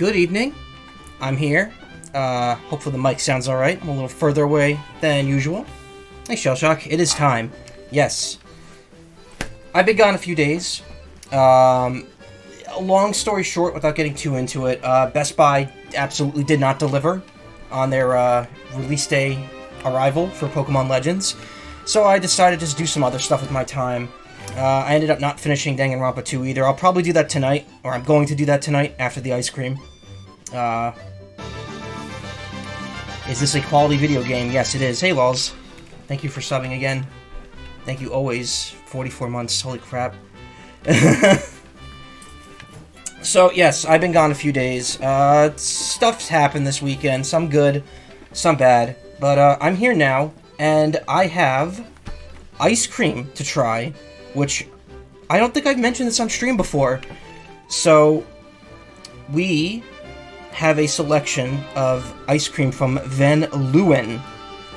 Good evening. I'm here. Hopefully the mic sounds alright. I'm a little further away than usual. Hey, Shellshock. It is time. Yes. I've been gone a few days. Long story short, without getting too into it, Best Buy absolutely did not deliver on their release day arrival for Pokemon Legends. So I decided to just do some other stuff with my time. I ended up not finishing Danganronpa 2 either. I'll probably do that tonight, or I'm going to do that tonight after the ice cream. Is this a quality video game? Yes, it is. Hey, Lols. Thank you for subbing again. Thank you always. 44 months. Holy crap. So, yes, I've been gone a few days. Stuff's happened this weekend. Some good, some bad. But I'm here now, and I have ice cream to try, which I don't think I've mentioned this on stream before. So, we have a selection of ice cream from Van Leeuwen,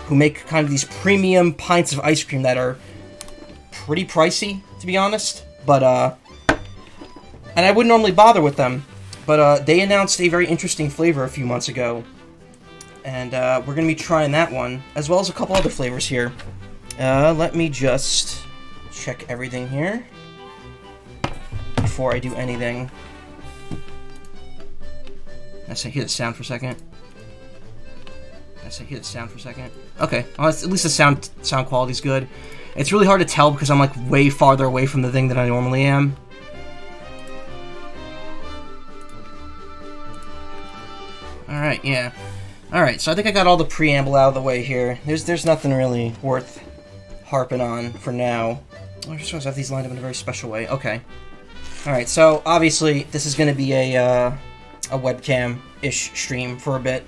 who make kind of these premium pints of ice cream that are pretty pricey, to be honest. But, and I wouldn't normally bother with them, but they announced a very interesting flavor a few months ago. And we're going to be trying that one, as well as a couple other flavors here. Let me just check everything here before I do anything. Let's hear the sound for a second. Okay, well, at least the sound quality's good. It's really hard to tell because I'm like way farther away from the thing than I normally am. Alright, yeah. Alright, so I think I got all the preamble out of the way here. There's nothing really worth harping on for now. I just want to have these lined up in a very special way. Okay. Alright, so obviously this is going to be a webcam-ish stream for a bit.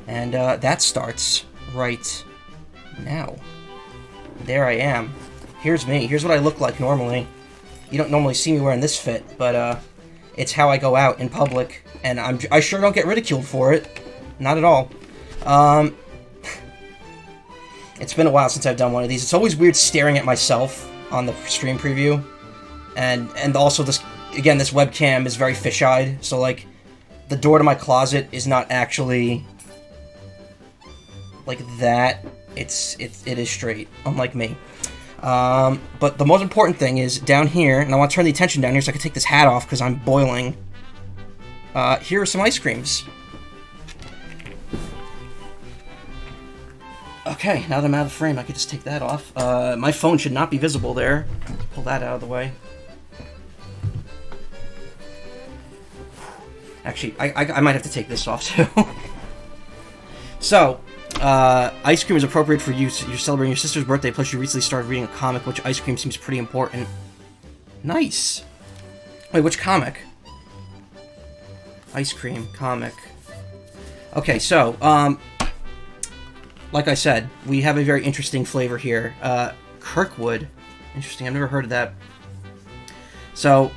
And that starts right now. There I am. Here's me. Here's what I look like normally. You don't normally see me wearing this fit, but it's how I go out in public, and I sure don't get ridiculed for it. Not at all. It's been a while since I've done one of these. It's always weird staring at myself on the stream preview, and also this webcam is very fisheyed, so like the door to my closet is not actually like that. It is straight, unlike me. But the most important thing is down here, and I want to turn the attention down here so I can take this hat off because I'm boiling. Here are some ice creams. Okay, now that I'm out of the frame, I can just take that off. My phone should not be visible there. Pull that out of the way. Actually, I might have to take this off too. So, ice cream is appropriate for you. You're celebrating your sister's birthday, plus you recently started reading a comic, which ice cream seems pretty important. Nice. Wait, which comic? Ice cream comic. Okay, so, like I said, we have a very interesting flavor here. Kirkwood. Interesting, I've never heard of that. So,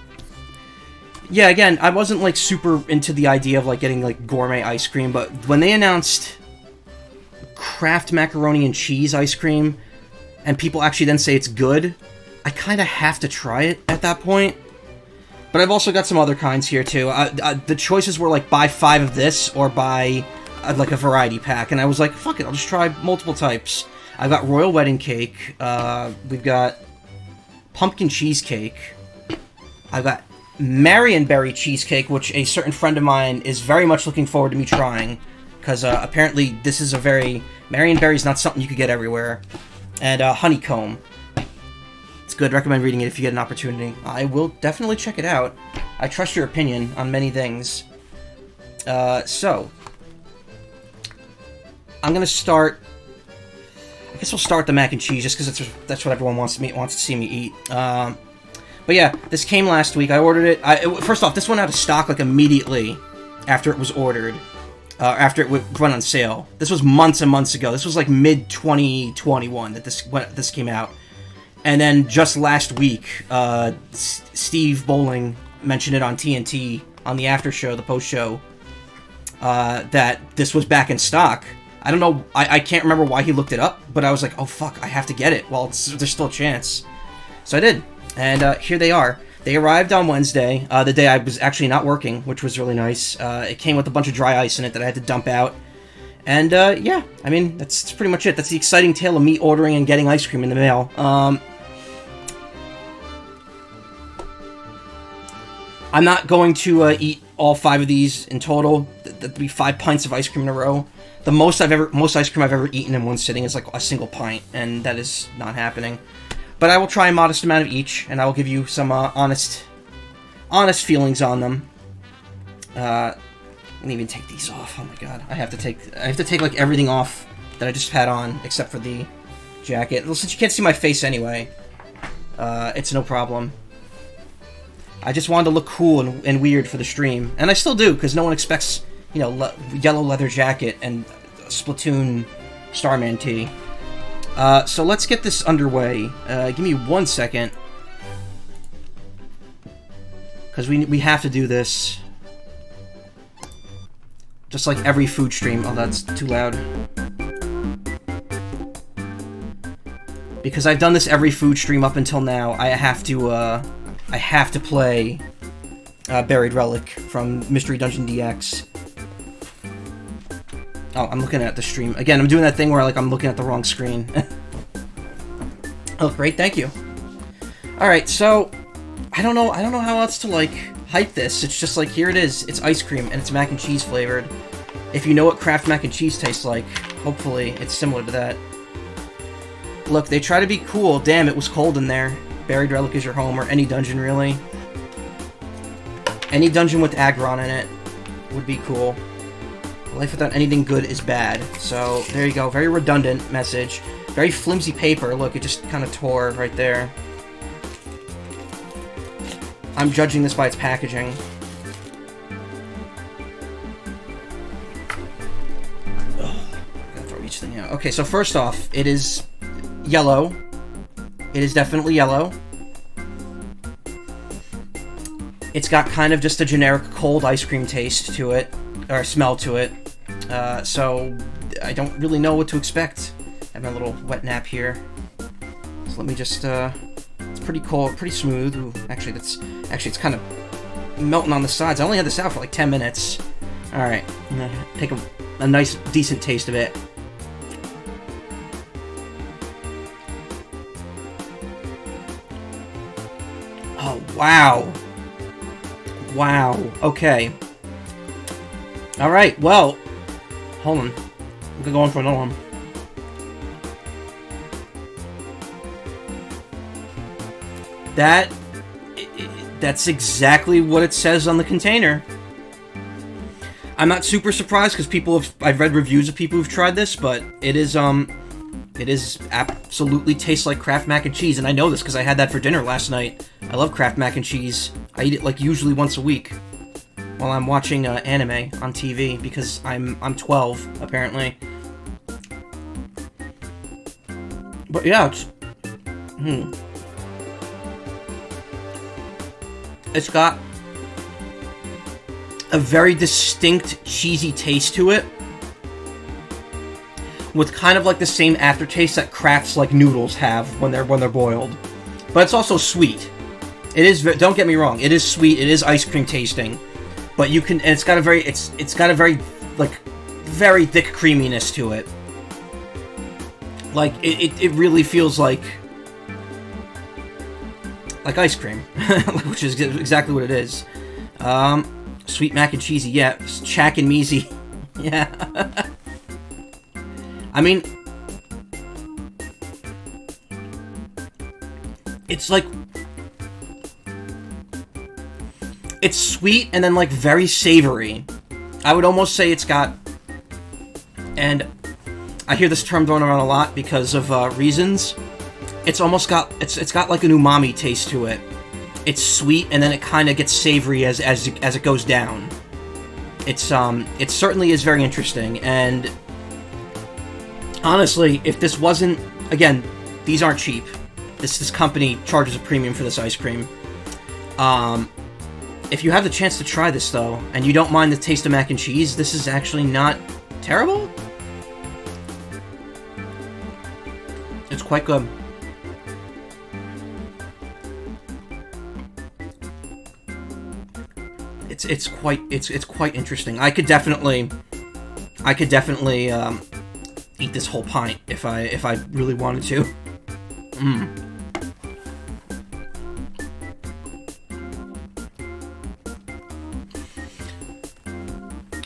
yeah, again, I wasn't, like, super into the idea of, like, getting, like, gourmet ice cream, but when they announced Kraft Macaroni and Cheese Ice Cream, and people actually then say it's good, I kind of have to try it at that point. But I've also got some other kinds here, too. The choices were, like, buy 5 of this, or buy, like, a variety pack, and I was like, fuck it, I'll just try multiple types. I've got Royal Wedding Cake, we've got Pumpkin Cheesecake, I've got Marionberry Cheesecake, which a certain friend of mine is very much looking forward to me trying, because apparently this is a very... Marionberry is not something you could get everywhere. And Honeycomb. It's good. Recommend reading it if you get an opportunity. I will definitely check it out. I trust your opinion on many things. So, I'm gonna start... I guess we'll start the mac and cheese, just because that's what everyone wants to see me eat. But yeah, this came last week. I ordered it. First off, this went out of stock like immediately after it was ordered. After it went on sale. This was months and months ago. This was like mid-2021 that this came out. And then just last week, Steve Bowling mentioned it on TNT, on the after show, the post show, that this was back in stock. I don't know, I can't remember why he looked it up, but I was like, oh fuck, I have to get it while there's still a chance. So I did. And here they are. They arrived on Wednesday, the day I was actually not working, which was really nice. It came with a bunch of dry ice in it that I had to dump out. And, yeah, I mean, that's pretty much it. That's the exciting tale of me ordering and getting ice cream in the mail. I'm not going to eat all 5 of these in total. That'd be 5 pints of ice cream in a row. The most ice cream I've ever eaten in one sitting is like a single pint, and that is not happening. But I will try a modest amount of each, and I will give you some honest feelings on them. I didn't even take these off. Oh my god, I have to take like everything off that I just had on, except for the jacket. Well, since you can't see my face anyway, it's no problem. I just wanted to look cool and weird for the stream, and I still do, because no one expects, you know, yellow leather jacket and Splatoon Starman tee. So let's get this underway. Give me 1 second, because we have to do this. Just like every food stream. Oh, that's too loud. Because I've done this every food stream up until now. I have to play Buried Relic from Mystery Dungeon DX. Oh, I'm looking at the stream. Again, I'm doing that thing where like I'm looking at the wrong screen. Oh, great, thank you. Alright, so I don't know how else to like hype this. It's just like, here it is. It's ice cream and it's mac and cheese flavored. If you know what Kraft mac and cheese tastes like, hopefully it's similar to that. Look, they try to be cool. Damn, it was cold in there. Buried Relic is your home, or any dungeon really. Any dungeon with Aggron in it would be cool. Life without anything good is bad. So, there you go. Very redundant message. Very flimsy paper. Look, it just kind of tore right there. I'm judging this by its packaging. Ugh, gotta throw each thing out. Okay, so first off, it is yellow. It is definitely yellow. It's got kind of just a generic cold ice cream taste to it, or smell to it. So I don't really know what to expect. I have my little wet nap here. So let me just, it's pretty cold, pretty smooth. Ooh, actually it's kind of melting on the sides. I only had this out for like 10 minutes. Alright, I'm gonna take a nice, decent taste of it. Oh, wow. Wow, okay. Alright, well, hold on. I'm gonna go on for another one. That's exactly what it says on the container. I'm not super surprised because I've read reviews of people who've tried this, but it is absolutely tastes like Kraft mac and cheese, and I know this because I had that for dinner last night. I love Kraft mac and cheese. I eat it like usually once a week while I'm watching anime on TV because I'm 12 apparently. But yeah, it's got a very distinct cheesy taste to it, with kind of like the same aftertaste that Kraft's like noodles have when they're boiled. But it's also sweet. It is. Don't get me wrong. It is sweet. It is ice cream tasting, but you can. And it's got a very. It's got a very like very thick creaminess to it. Like it really feels like ice cream, which is exactly what it is. Sweet mac and cheesy, yeah. Chack and measy, yeah. I mean, it's like, it's sweet and then like very savory. I would almost say it's got, and I hear this term thrown around a lot because of reasons. It's almost got, it's got like an umami taste to it. It's sweet and then it kind of gets savory as it goes down. It certainly is very interesting, and honestly, if this wasn't, again, these aren't cheap. This company charges a premium for this ice cream. If you have the chance to try this though, and you don't mind the taste of mac and cheese, this is actually not terrible. It's quite good. it's quite interesting. I could definitely eat this whole pint if I really wanted to.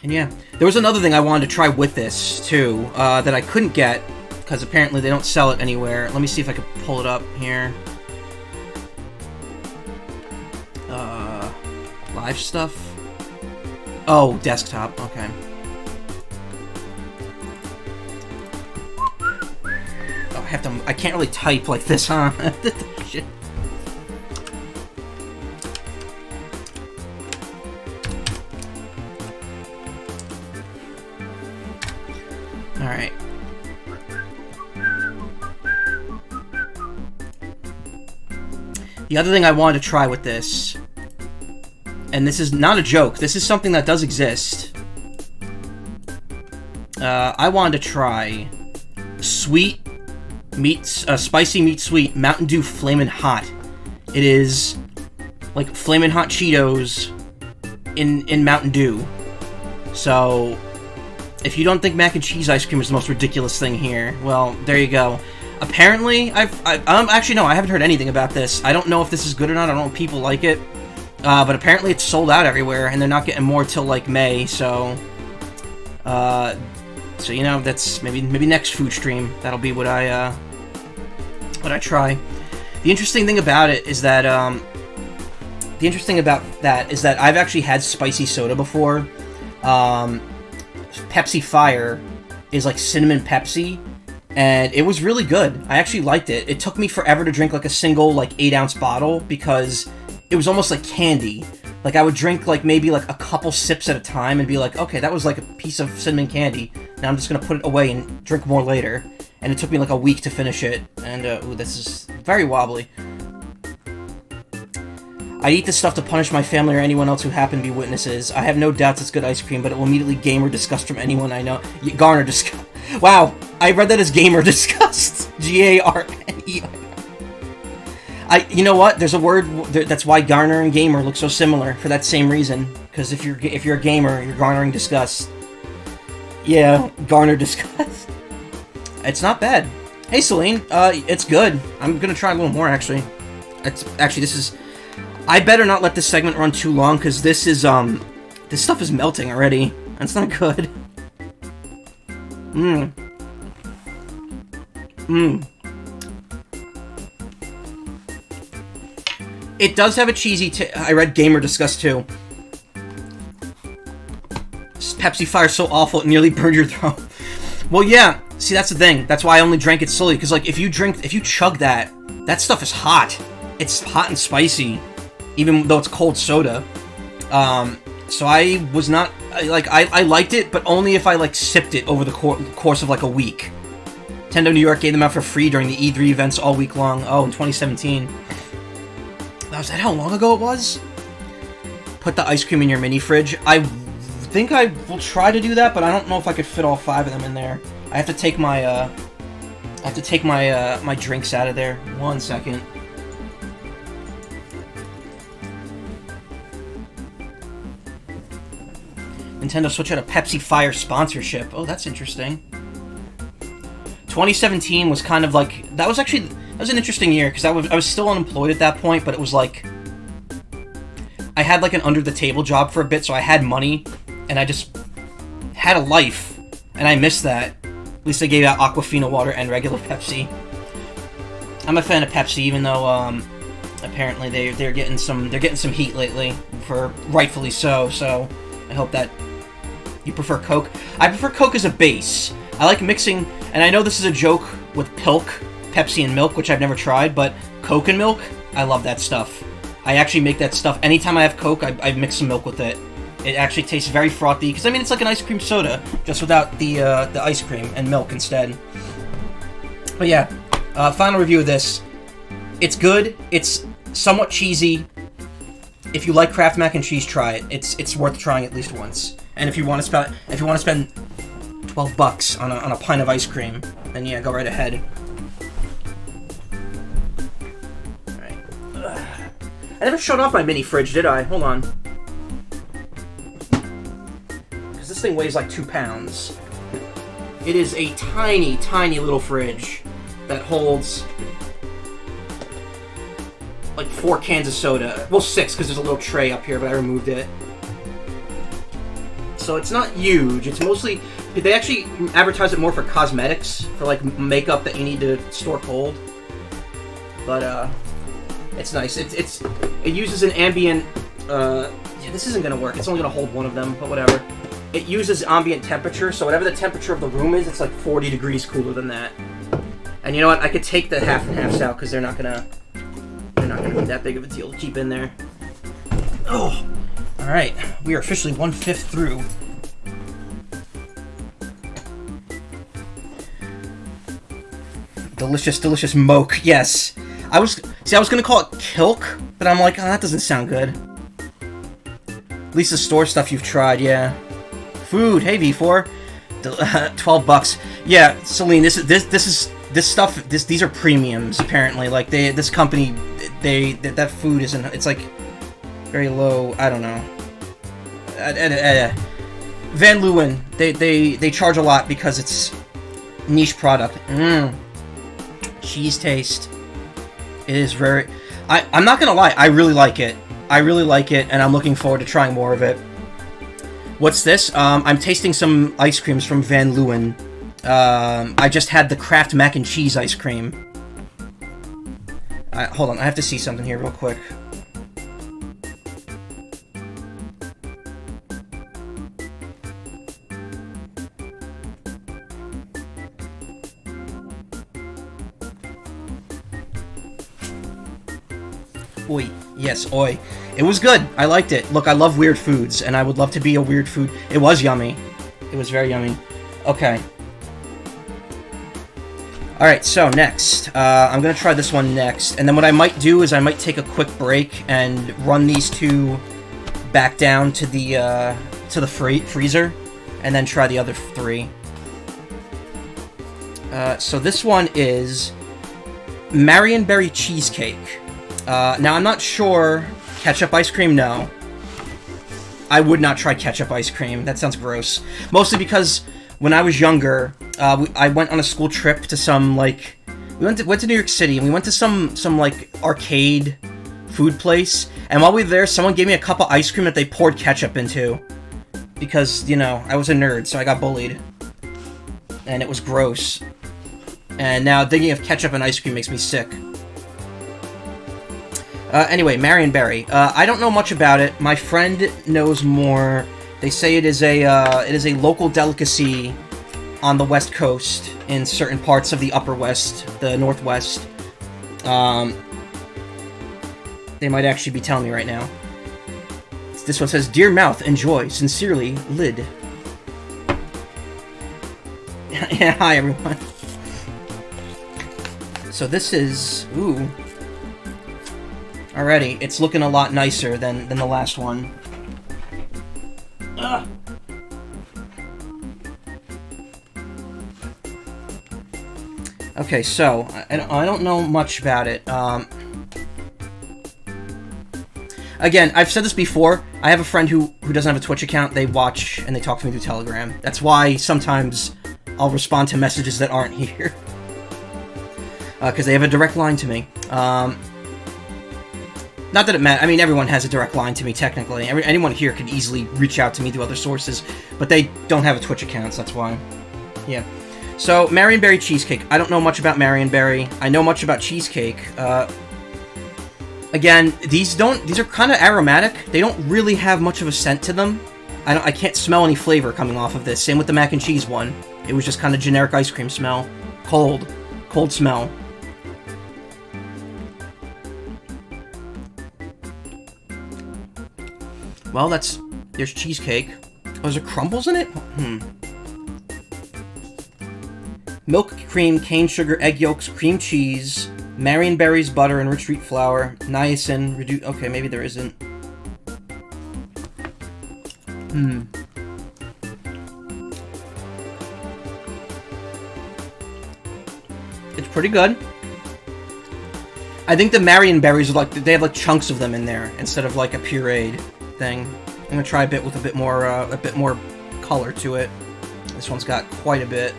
And yeah, there was another thing I wanted to try with this too, that I couldn't get because apparently they don't sell it anywhere. Let me see if I can pull it up here. Live stuff. Oh, desktop. Okay. Oh, I can't really type like this, huh? Shit. Alright. The other thing I wanted to try with this, and this is not a joke, this is something that does exist. I wanted to try spicy meat sweet Mountain Dew Flamin' Hot. It is like Flamin' Hot Cheetos in Mountain Dew. So if you don't think mac and cheese ice cream is the most ridiculous thing here, well, there you go. Apparently, actually, no, I haven't heard anything about this. I don't know if this is good or not. I don't know if people like it. But apparently it's sold out everywhere, and they're not getting more till, like, May, so... So, you know, that's maybe next food stream. That'll be what I try. The interesting thing about it is that, I've actually had spicy soda before. Pepsi Fire is like cinnamon Pepsi, and it was really good. I actually liked it. It took me forever to drink like a single like 8-ounce bottle because it was almost like candy. Like I would drink like maybe like a couple sips at a time and be like, okay, that was like a piece of cinnamon candy. Now I'm just gonna put it away and drink more later. And it took me like a week to finish it. And ooh, this is very wobbly. I eat this stuff to punish my family or anyone else who happen to be witnesses. I have no doubts it's good ice cream, but it will immediately gamer disgust from anyone I know. Garner disgust. Wow, I read that as gamer disgust. G-A-R-N-E-R. You know what? There's a word that's why garner and gamer look so similar for that same reason. Because if you're a gamer, you're garnering disgust. Yeah, garner disgust. It's not bad. Hey, Celine, it's good. I'm gonna try a little more actually. This is. I better not let this segment run too long, because this is, this stuff is melting already. That's not good. It does have a cheesy I read Gamer Disgust too. This Pepsi Fire's so awful it nearly burned your throat. Well, yeah. See, that's the thing. That's why I only drank it slowly, because, like, if you chug that stuff is hot. It's hot and spicy. Even though it's cold soda. So I was not... I liked it, but only if I, like, sipped it over the course of, like, a week. Nintendo New York gave them out for free during the E3 events all week long. Oh, in 2017. Was that how long ago it was? Put the ice cream in your mini fridge. I think I will try to do that, but I don't know if I could fit all 5 of them in there. I have to take my, my drinks out of there. 1 second. Nintendo Switch had a Pepsi Fire sponsorship. Oh, that's interesting. 2017 was kind of like... That was an interesting year, because I was still unemployed at that point, but it was like... I had like an under-the-table job for a bit, so I had money, and I just had a life, and I missed that. At least they gave out Aquafina water and regular Pepsi. I'm a fan of Pepsi, even though apparently they're getting some heat lately, for rightfully so. So I hope that you prefer Coke. I prefer Coke as a base. I like mixing, and I know this is a joke with Pilk, Pepsi and milk, which I've never tried, but Coke and milk, I love that stuff. I actually make that stuff. Anytime I have Coke, I mix some milk with it. It actually tastes very frothy, because I mean, it's like an ice cream soda, just without the ice cream and milk instead. But yeah, final review of this. It's good. It's somewhat cheesy. If you like Kraft mac and cheese, try it. It's worth trying at least once. And if you want to spend $12 on a pint of ice cream, then yeah, go right ahead. All right. I never showed off my mini fridge, did I? Hold on. thing weighs like 2 pounds. It is a tiny, tiny little fridge that holds like 4 cans of soda. Well, 6, because there's a little tray up here, but I removed it. So it's not huge. It's mostly... They actually advertise it more for cosmetics, for like makeup that you need to store cold. But it's nice. It uses an ambient... yeah, this isn't gonna work. It's only gonna hold one of them, but whatever. It uses ambient temperature, so whatever the temperature of the room is, it's like 40 degrees cooler than that. And you know what? I could take the half and halves out because they're not gonna be that big of a deal to keep in there. Oh, all right. We are officially 1/5 through. Delicious, delicious moke. Yes. I was gonna call it kilk, but I'm like, oh, that doesn't sound good. At least the store stuff you've tried, yeah. Food. Hey, V4. $12. Yeah, Celine. These are premiums apparently. Like this company, that food isn't. It's like very low. I don't know. Van Leeuwen. They charge a lot because it's niche product. Cheese taste. It is very... I'm not gonna lie, I really like it. I really like it, and I'm looking forward to trying more of it. What's this? I'm tasting some ice creams from Van Leeuwen. I just had the Kraft Mac and Cheese Ice Cream. Hold on, I have to see something here real quick. Oi. Yes, oi. It was good. I liked it. Look, I love weird foods, and I would love to be a weird food. It was yummy. It was very yummy. Okay. Alright, so next. I'm gonna try this one next, and then what I might do is I might take a quick break and run these two back down to the freezer, and then try the other 3. So this one is Marionberry Cheesecake. Now, I'm not sure... Ketchup ice cream? No. I would not try ketchup ice cream. That sounds gross. Mostly because when I was younger, I went on a school trip to some, like... We went to New York City, and we went to some like, arcade food place. And while we were there, someone gave me a cup of ice cream that they poured ketchup into. Because, you know, I was a nerd, so I got bullied. And it was gross. And now thinking of ketchup and ice cream makes me sick. Anyway, Marionberry. I don't know much about it. My friend knows more. They say it is a local delicacy on the West Coast in certain parts of the Upper West, the Northwest. They might actually be telling me right now. This one says, "Dear Mouth, enjoy. Sincerely, Lid." Yeah, hi everyone. So this is... Ooh. Alrighty, it's looking a lot nicer than the last one. Ugh. Okay, so, I don't know much about it. Again, I've said this before, I have a friend who doesn't have a Twitch account. They watch and they talk to me through Telegram. That's why sometimes I'll respond to messages that aren't here. Because they have a direct line to me. Not that it matters. I mean, everyone has a direct line to me, technically. Anyone here could easily reach out to me through other sources, but they don't have a Twitch account, so that's why. Yeah. So, Marionberry Cheesecake. I don't know much about Marionberry. I know much about cheesecake. Again, these are kind of aromatic. They don't really have much of a scent to them. I can't smell any flavor coming off of this. Same with the mac and cheese one. It was just kind of generic ice cream smell. Cold smell. Well, there's cheesecake. Oh, is there crumbles in it? Milk, cream, cane sugar, egg yolks, cream cheese, Marionberries, butter, and rich wheat flour, niacin, okay, maybe there isn't. It's pretty good. I think the Marionberries are they have like chunks of them in there instead of like a pureed thing. I'm gonna try a bit with a bit more color to it. This one's got quite a bit.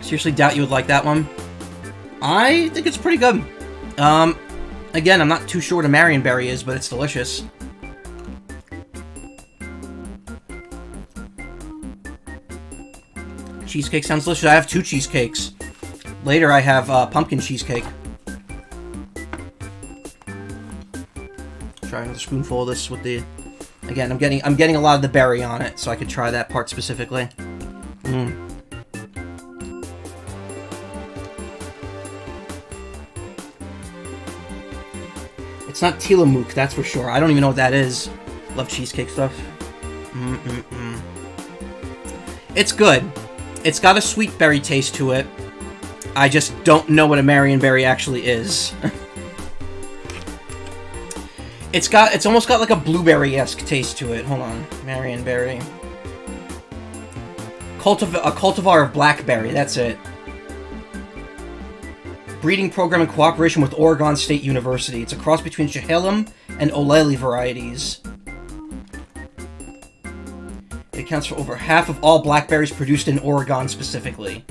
Seriously doubt you would like that one. I think it's pretty good. Again, I'm not too sure what a Marionberry is, but it's delicious. Cheesecake sounds delicious. I have 2 cheesecakes. Later, I have pumpkin cheesecake. Try another spoonful of this with the. Again, I'm getting a lot of the berry on it, so I could try that part specifically. It's not Tillamook, that's for sure. I don't even know what that is. Love cheesecake stuff. It's good. It's got a sweet berry taste to it. I just don't know what a Marionberry actually is. It's almost got like a blueberry-esque taste to it. Hold on. Marionberry. A cultivar of blackberry, that's it. Breeding program in cooperation with Oregon State University. It's a cross between Chehalem and Olele varieties. It accounts for over half of all blackberries produced in Oregon specifically.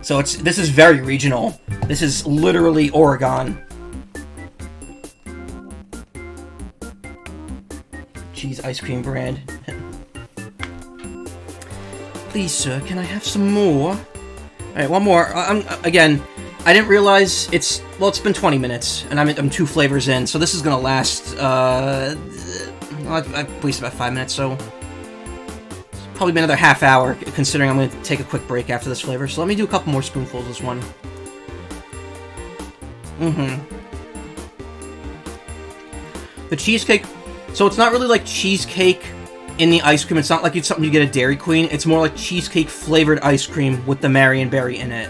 So this is very regional. This is literally Oregon. Cheese ice cream brand. Please, sir, can I have some more? Alright, one more. Again, I didn't realize it's been 20 minutes, and I'm 2 flavors in, so this is gonna last, I've wasted about 5 minutes, so it's probably been another half hour, considering I'm gonna take a quick break after this flavor, so let me do a couple more spoonfuls of this one. The cheesecake, so it's not really like cheesecake in the ice cream, it's not like it's something you get at Dairy Queen, it's more like cheesecake flavored ice cream with the Marionberry in it.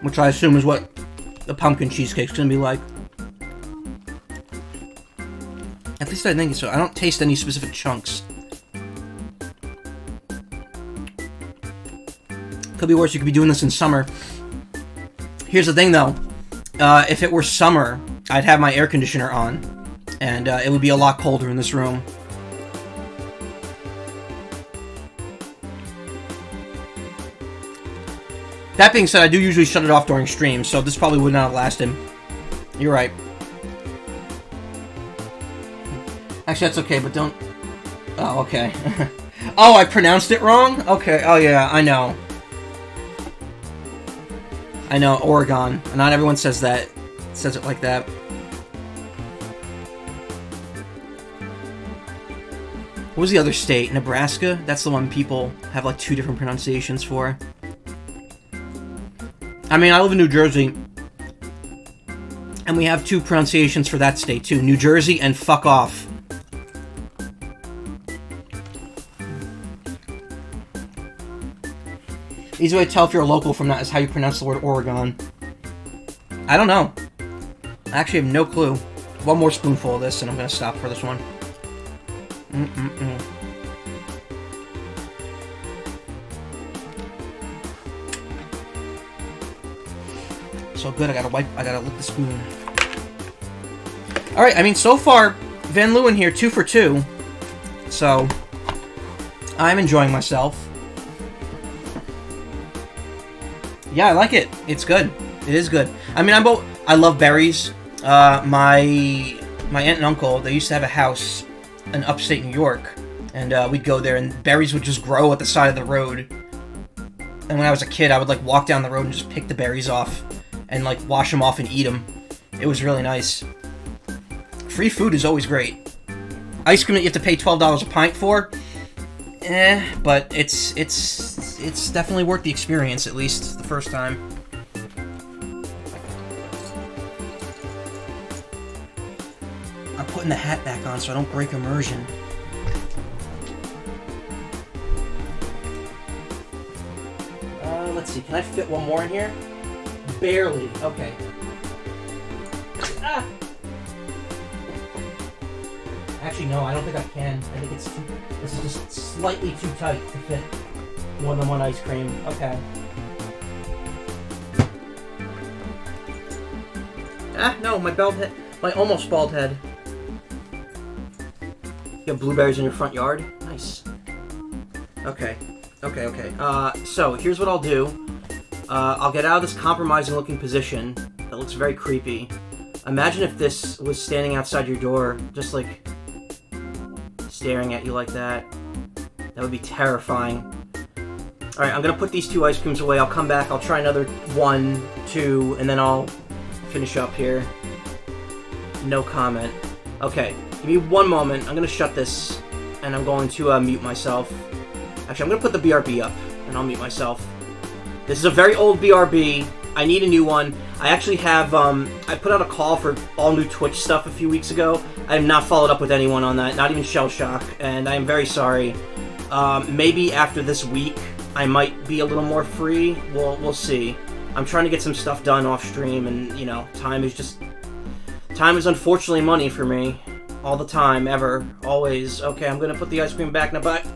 Which I assume is what the pumpkin cheesecake's gonna be like. At least I think so. I don't taste any specific chunks. Could be worse, you could be doing this in summer. Here's the thing though. If it were summer, I'd have my air conditioner on. And it would be a lot colder in this room. That being said, I do usually shut it off during streams, so this probably would not have lasted. You're right. Actually, that's okay, but don't... Oh, okay. Oh, I pronounced it wrong? Okay, oh yeah, I know. I know, Oregon. Not everyone says that. Says it like that. What was the other state? Nebraska? That's the one people have like 2 different pronunciations for. I mean, I live in New Jersey, and we have 2 pronunciations for that state, too. New Jersey and fuck off. Easy way to tell if you're a local from that is how you pronounce the word Oregon. I don't know. I actually have no clue. One more spoonful of this, and I'm going to stop for this one. So good, I gotta lick the spoon. Alright, I mean, so far, Van Leeuwen here, 2 for 2. So, I'm enjoying myself. Yeah, I like it. It's good. It is good. I mean, I love berries. My aunt and uncle, they used to have a house in upstate New York. And we'd go there, and berries would just grow at the side of the road. And when I was a kid, I would, like, walk down the road and just pick the berries off. And, like, wash them off and eat them. It was really nice. Free food is always great. Ice cream that you have to pay $12 a pint for? But it's definitely worth the experience, at least the first time. I'm putting the hat back on so I don't break immersion. Let's see, can I fit one more in here? Barely. Okay. Ah! Actually, no, I don't think I can. I think it's too... This is just slightly too tight to fit more than one ice cream. Okay. Ah, no, my bald head. My almost bald head. You have blueberries in your front yard? Nice. Okay. So, here's what I'll do. I'll get out of this compromising looking position. That looks very creepy. Imagine if this was standing outside your door, just like staring at you like that. That would be terrifying. Alright, I'm gonna put these 2 ice creams away. I'll come back, I'll try another 1, 2, and then I'll finish up here. No comment. Okay, give me 1 moment. I'm gonna shut this, and I'm going to mute myself. Actually, I'm gonna put the BRB up, and I'll mute myself. This is a very old BRB. I need a new one. I actually have, I put out a call for all new Twitch stuff a few weeks ago. I have not followed up with anyone on that, not even Shell Shock, and I am very sorry. Maybe after this week, I might be a little more free. We'll see. I'm trying to get some stuff done off stream, and, you know, time is unfortunately money for me. All the time, ever, always. Okay, I'm gonna put the ice cream back in the butt.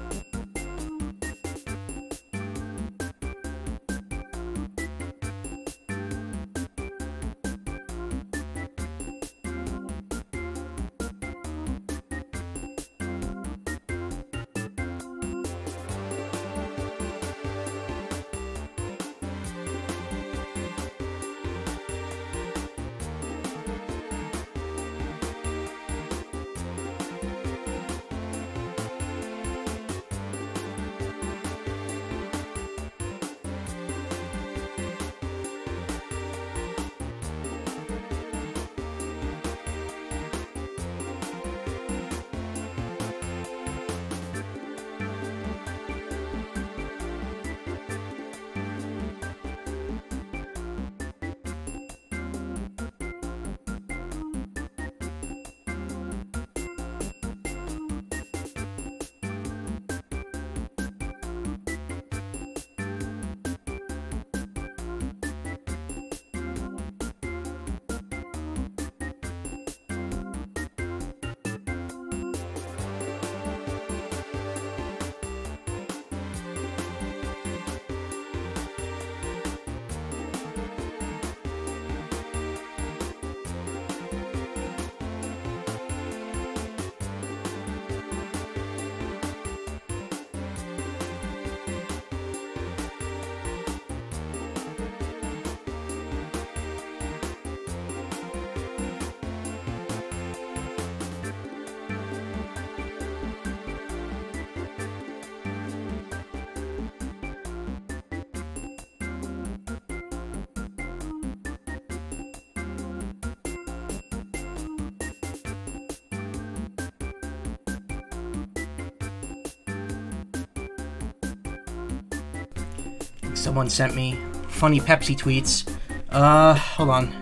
Someone sent me funny Pepsi tweets. Hold on.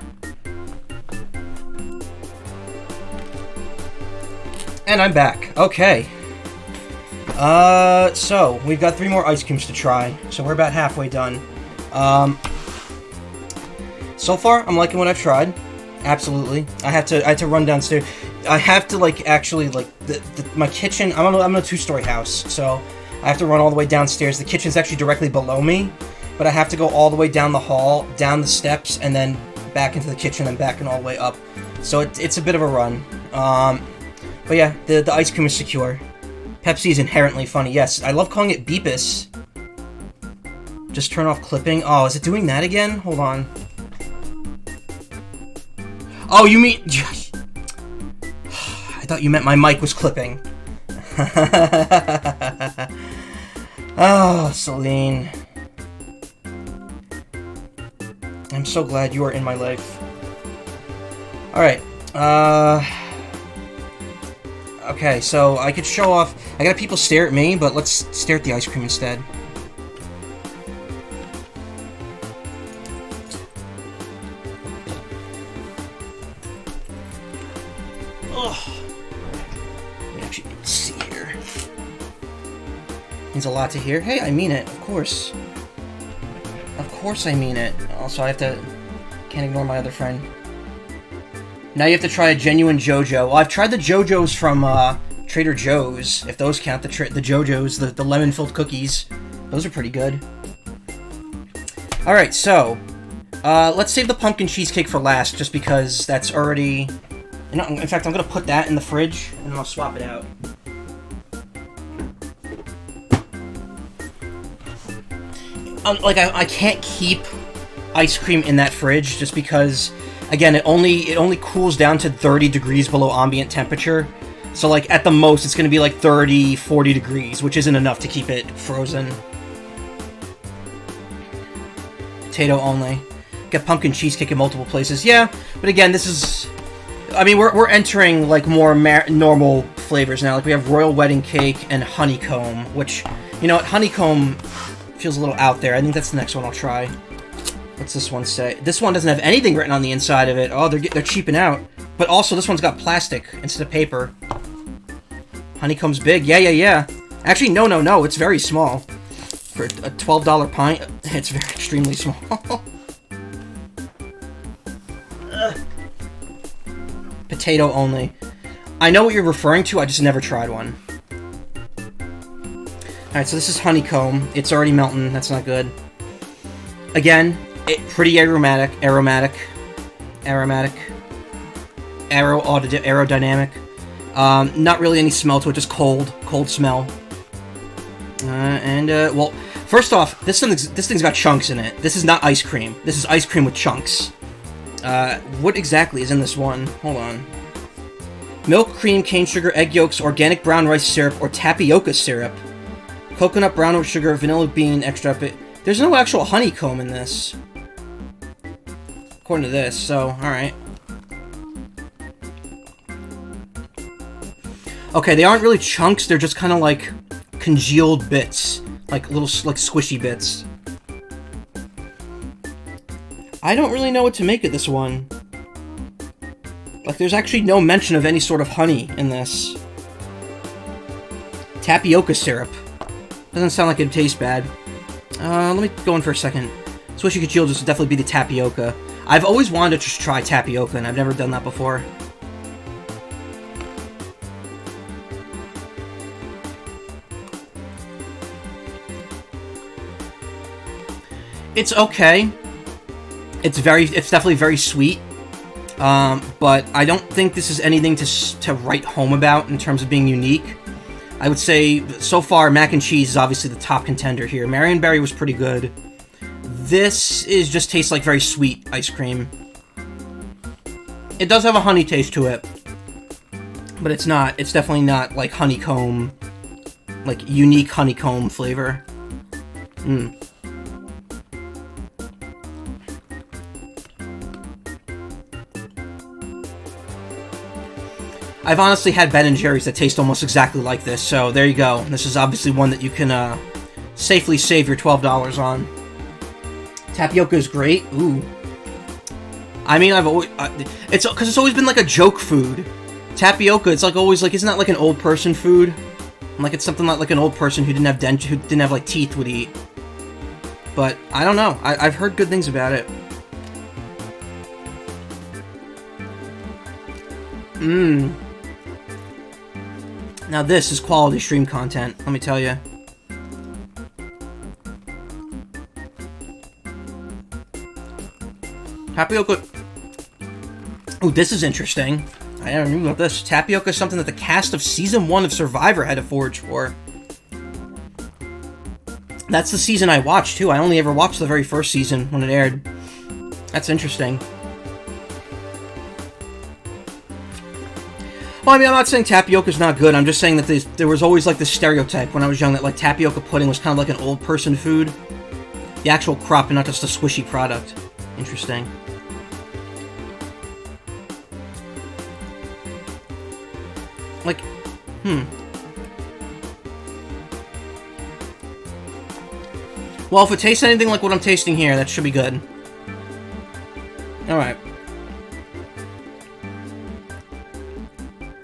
And I'm back. Okay. So, we've got 3 more ice creams to try. So we're about halfway done. So far, I'm liking what I've tried. Absolutely. I had to run downstairs. I have to, like, actually, like, my kitchen, I'm in a 2-story house, so I have to run all the way downstairs. The kitchen's actually directly below me, but I have to go all the way down the hall, down the steps, and then back into the kitchen and back and all the way up. So it's a bit of a run. But yeah, the ice cream is secure. Pepsi is inherently funny. Yes, I love calling it Beepus. Just turn off clipping. Oh, is it doing that again? Hold on. Oh, you mean... I thought you meant my mic was clipping. Oh, Celine. I'm so glad you are in my life. Alright, okay, so I could show off... I got people stare at me, but let's stare at the ice cream instead. Ugh. Let me actually see here. Means a lot to hear. Hey, I mean it, of course. Of course I mean it. Also, I have to... Can't ignore my other friend. Now you have to try a genuine JoJo. Well, I've tried the JoJos from Trader Joe's, if those count. The JoJos, the lemon-filled cookies. Those are pretty good. Alright, so... Let's save the pumpkin cheesecake for last, just because that's already... In fact, I'm gonna put that in the fridge, and then I'll swap it out. I can't keep ice cream in that fridge, just because, again, it only cools down to 30 degrees below ambient temperature. So, like, at the most, it's gonna be, like, 30, 40 degrees, which isn't enough to keep it frozen. Potato only. Get pumpkin cheesecake in multiple places. Yeah, but again, this is... I mean, we're entering, like, more normal flavors now. Like, we have royal wedding cake and honeycomb, which, you know what, honeycomb feels a little out there. I think that's the next one I'll try. What's this one say? This one doesn't have anything written on the inside of it. Oh, they're cheaping out. But also, this one's got plastic instead of paper. Honeycomb's big. Yeah. Actually, no. It's very small. For a $12 pint, it's very extremely small. Potato only. I know what you're referring to, I just never tried one. Alright, so this is honeycomb. It's already melting, that's not good. Again, pretty aromatic. Aerodynamic. Not really any smell to it, just cold smell. Well, first off, this thing's got chunks in it. This is not ice cream. This is ice cream with chunks. What exactly is in this one? Hold on. Milk, cream, cane sugar, egg yolks, organic brown rice syrup, or tapioca syrup. Coconut, brown oat sugar, vanilla bean extract. There's no actual honeycomb in this. According to this, so, alright. Okay, they aren't really chunks, they're just kind of like congealed bits. Like little, like squishy bits. I don't really know what to make of this one. Like, there's actually no mention of any sort of honey in this. Tapioca syrup. Doesn't sound like it'd taste bad. Let me go in for a second. Swishy Congealed would definitely be the tapioca. I've always wanted to just try tapioca, and I've never done that before. It's okay. It's definitely very sweet. But I don't think this is anything to write home about in terms of being unique. I would say, so far, mac and cheese is obviously the top contender here. Marionberry was pretty good. This just tastes like very sweet ice cream. It does have a honey taste to it. But it's definitely not like honeycomb, like unique honeycomb flavor. I've honestly had Ben & Jerry's that taste almost exactly like this, so there you go. This is obviously one that you can safely save your $12 on. Tapioca is great. Ooh. I mean, I've always... because it's always been like a joke food. Tapioca, it's like always like, isn't that like an old person food? Like it's something like an old person who didn't have like teeth would eat. But I don't know. I've heard good things about it. Now this is quality stream content, let me tell you. Tapioca... Ooh, this is interesting. I never knew about this. Tapioca is something that the cast of Season 1 of Survivor had to forage for. That's the season I watched, too. I only ever watched the very first season when it aired. That's interesting. Well, I mean, I'm not saying tapioca's not good. I'm just saying that there was always, like, this stereotype when I was young that, like, tapioca pudding was kind of like an old person food. The actual crop and not just a squishy product. Interesting. Like, Well, if it tastes anything like what I'm tasting here, that should be good. Alright.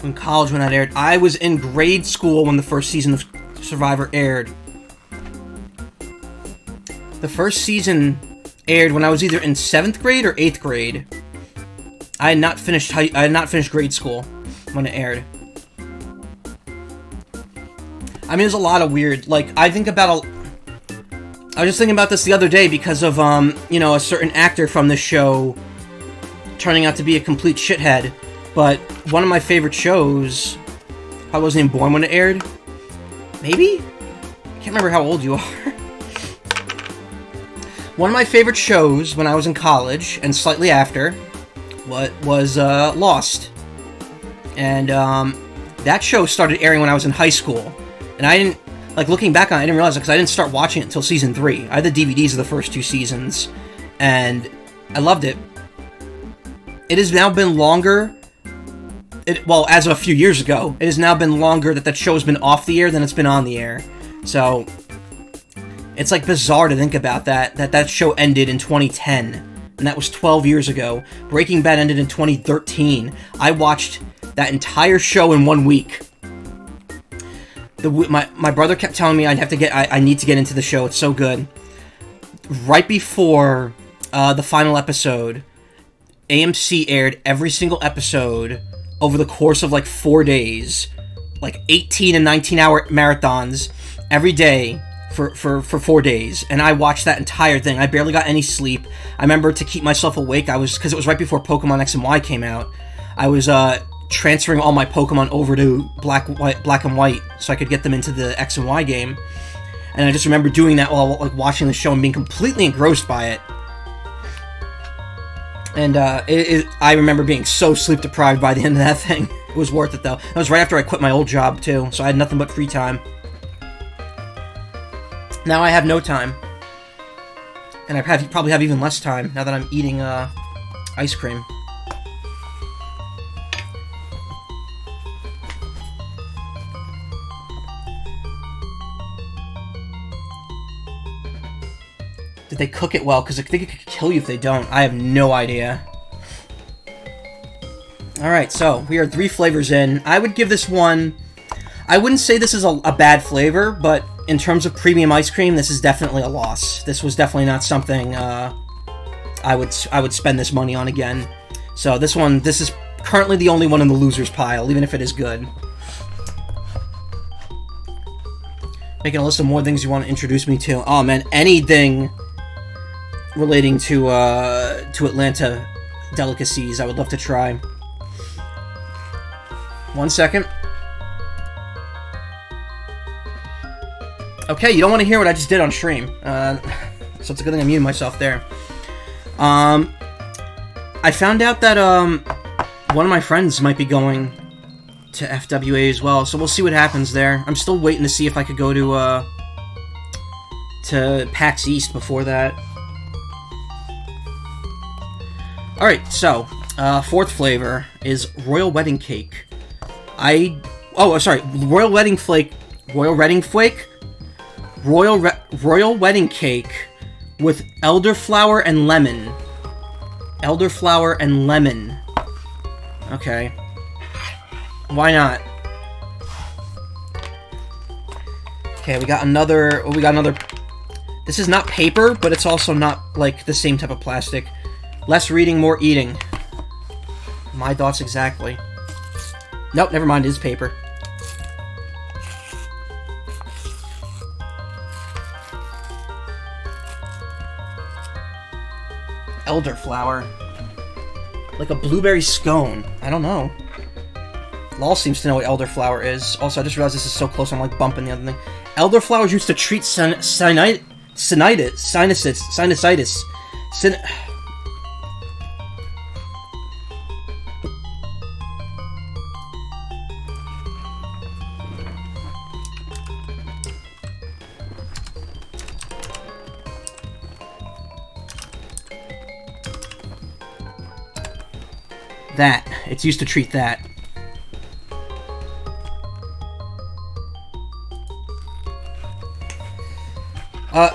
In college when that aired. I was in grade school when the first season of Survivor aired. The first season aired when I was either in 7th grade or 8th grade. I had not finished grade school when it aired. I mean, there's a lot of weird, like, I think about I was just thinking about this the other day because of, a certain actor from this show turning out to be a complete shithead. But one of my favorite shows, I wasn't even born when it aired. Maybe? Can't remember how old you are. One of my favorite shows when I was in college, and slightly after, was Lost. And that show started airing when I was in high school. And I didn't, looking back on it, I didn't realize it because I didn't start watching it until season 3. I had the DVDs of the first 2 seasons, and I loved it. It has now been longer, as of a few years ago, it has now been longer that show has been off the air than it's been on the air. So, it's bizarre to think about that show ended in 2010, and that was 12 years ago. Breaking Bad ended in 2013. I watched that entire show in 1 week. My brother kept telling me I need to get into the show. It's so good. Right before the final episode, AMC aired every single episode over the course of 4 days, 18 and 19-hour marathons every day for 4 days, and I watched that entire thing. I barely got any sleep. I remember, to keep myself awake, because it was right before Pokemon X and Y came out, I was transferring all my Pokemon over to black and white so I could get them into the X and Y game. And I just remember doing that while watching the show and being completely engrossed by it. And I remember being so sleep deprived by the end of that thing. It was worth it though. That was right after I quit my old job too, so I had nothing but free time. Now I have no time. And I probably have even less time now that I'm eating ice cream. Did they cook it well? Because I think it could kill you if they don't. I have no idea. Alright, so we are 3 flavors in. I would give this one... I wouldn't say this is a bad flavor, but in terms of premium ice cream, this is definitely a loss. This was definitely not something I would spend this money on again. So this is currently the only one in the loser's pile, even if it is good. Making a list of more things you want to introduce me to. Oh man, anything relating to Atlanta delicacies I would love to try. 1 second. Okay, you don't want to hear what I just did on stream. So it's a good thing I muted myself there. I found out that one of my friends might be going to FWA as well, so we'll see what happens there. I'm still waiting to see if I could go to PAX East before that. Alright, so, 4th flavor is Royal Wedding Cake. Royal Wedding Flake with elderflower and lemon. Elderflower and lemon. Okay. Why not? Okay, we got another... This is not paper, but it's also not, the same type of plastic. Less reading, more eating. My thoughts exactly. Nope, never mind, it is paper. Elderflower. Like a blueberry scone. I don't know. Law seems to know what elderflower is. Also, I just realized this is so close, I'm bumping the other thing. Elderflower is used to treat sinusitis. That. It's used to treat that.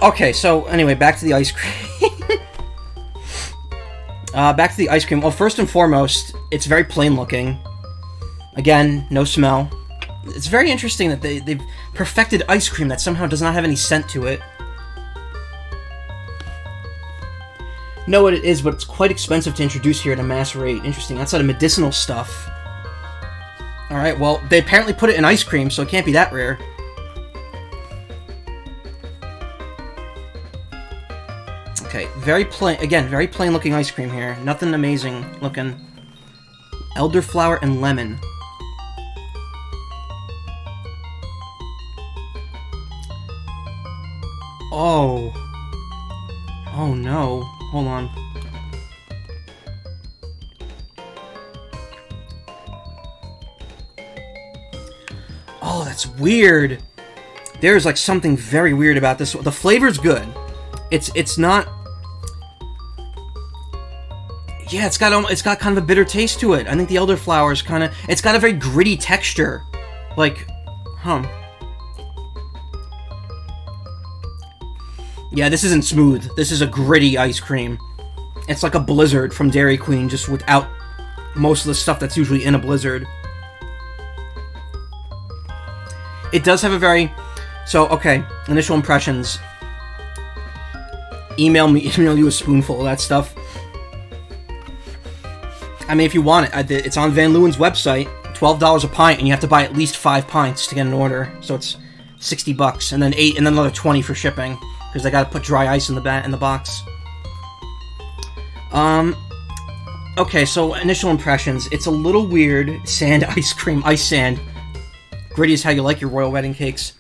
Okay, so anyway, back to the ice cream. Back to the ice cream. Well, first and foremost, it's very plain looking. Again, no smell. It's very interesting that they've perfected ice cream that somehow does not have any scent to it. Know what it is, but it's quite expensive to introduce here at a mass rate. Interesting. Outside of medicinal stuff. Alright, well, they apparently put it in ice cream, so it can't be that rare. Okay, very plain. Again, very plain looking ice cream here. Nothing amazing looking. Elderflower and lemon. Oh. Oh no. Hold on. Oh, that's weird. There's like something very weird about this. The flavor's good. It's not. Yeah, it's got kind of a bitter taste to it. I think the elderflower is kind of. It's got a very gritty texture. Like, Yeah, this isn't smooth. This is a gritty ice cream. It's like a Blizzard from Dairy Queen, just without most of the stuff that's usually in a Blizzard. It does have a very... So, okay, initial impressions. Email you a spoonful of that stuff. I mean, if you want it, it's on Van Leeuwen's website. $12 a pint, and you have to buy at least 5 pints to get an order. So it's $60, and then another $20 for shipping, because they got to put dry ice in the box. Okay, so initial impressions. It's a little weird. Sand ice cream, ice sand. Gritty is how you like your royal wedding cakes.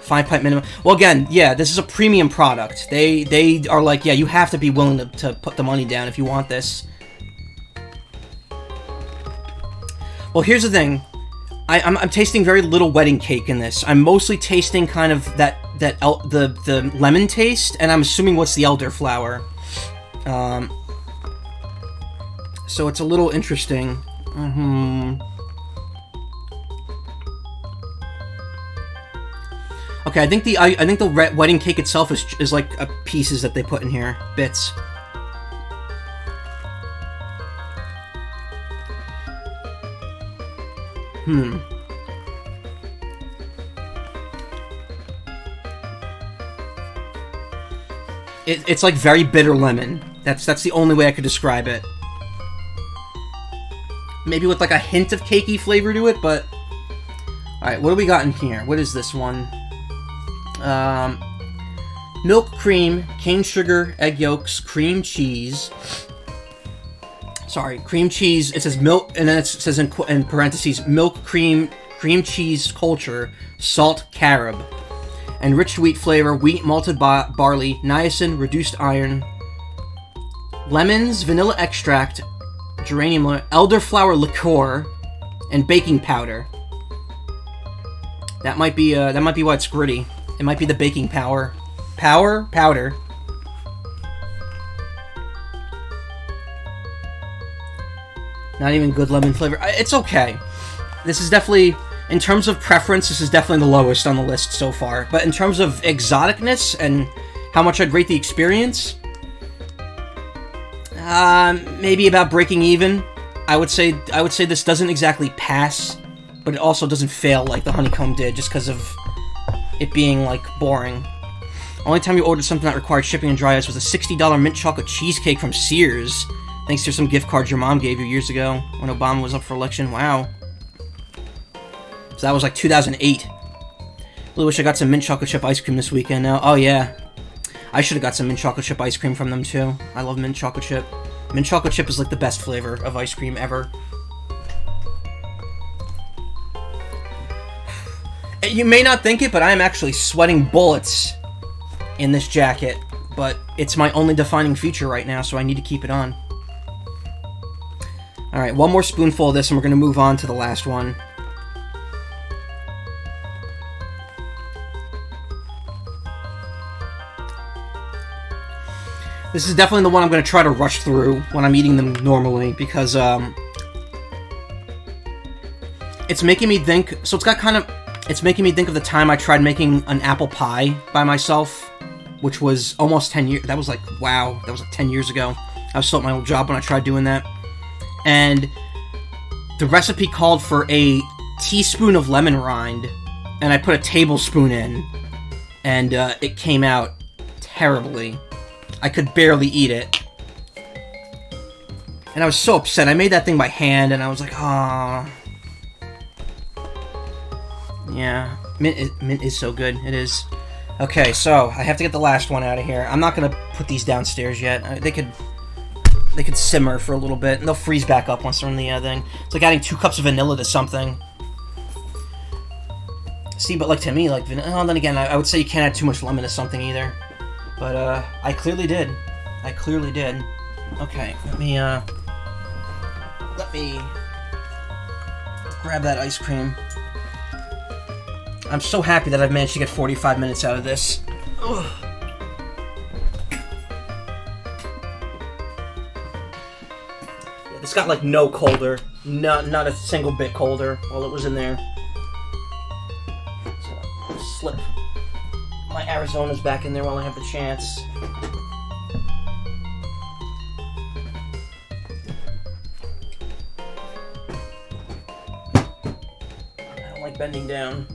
5-pint minimum. Well, again, yeah, this is a premium product. They are like, yeah, you have to be willing to put the money down if you want this. Well, here's the thing. I'm tasting very little wedding cake in this. I'm mostly tasting kind of the lemon taste, and I'm assuming what's the elderflower. So it's a little interesting. Okay, I think the wedding cake itself is like pieces that they put in here, bits. It's like very bitter lemon. That's the only way I could describe it. Maybe with like a hint of cakey flavor to it, but... Alright, what do we got in here? What is this one? Milk, cream, cane sugar, egg yolks, cream cheese. Sorry, cream cheese. It says milk, and then it says in parentheses, milk, cream cheese culture, salt, carob. Enriched wheat flavor, wheat, malted barley, niacin, reduced iron, lemons, vanilla extract, geranium, elderflower liqueur, and baking powder. That might be why it's gritty. It might be the baking powder. Powder. Not even good lemon flavor. It's okay. This is definitely, in terms of preference, this is definitely the lowest on the list so far. But in terms of exoticness and how much I'd rate the experience, maybe about breaking even. I would say this doesn't exactly pass, but it also doesn't fail like the honeycomb did, just because of it being, like, boring. Only time you ordered something that required shipping and dry ice was a $60 mint chocolate cheesecake from Sears, thanks to some gift cards your mom gave you years ago when Obama was up for election. Wow. So that was like 2008. Really wish I got some mint chocolate chip ice cream this weekend now. Oh yeah. I should have got some mint chocolate chip ice cream from them too. I love mint chocolate chip. Mint chocolate chip is like the best flavor of ice cream ever. You may not think it, but I am actually sweating bullets in this jacket. But it's my only defining feature right now, so I need to keep it on. Alright, one more spoonful of this and we're going to move on to the last one. This is definitely the one I'm going to try to rush through when I'm eating them normally, because it's making me think... So it's making me think of the time I tried making an apple pie by myself, which was almost 10 years... That was like, wow, that was like 10 years ago. I was still at my old job when I tried doing that. And the recipe called for a teaspoon of lemon rind, and I put a tablespoon in, and it came out terribly. I could barely eat it. And I was so upset. I made that thing by hand, and I was like, ah. Yeah, mint is so good. It is. Okay, so I have to get the last one out of here. I'm not gonna put these downstairs yet. They could simmer for a little bit, and they'll freeze back up once they're in the thing. It's like adding 2 cups of vanilla to something. See, but like to me, like vanilla. Then again, I would say you can't add too much lemon to something either. But I clearly did. I clearly did. Okay, let me grab that ice cream. I'm so happy that I've managed to get 45 minutes out of this. Ugh. Yeah, this got like no colder. Not a single bit colder while it was in there. So I'll slip my Arizonas back in there while I have the chance. I don't like bending down.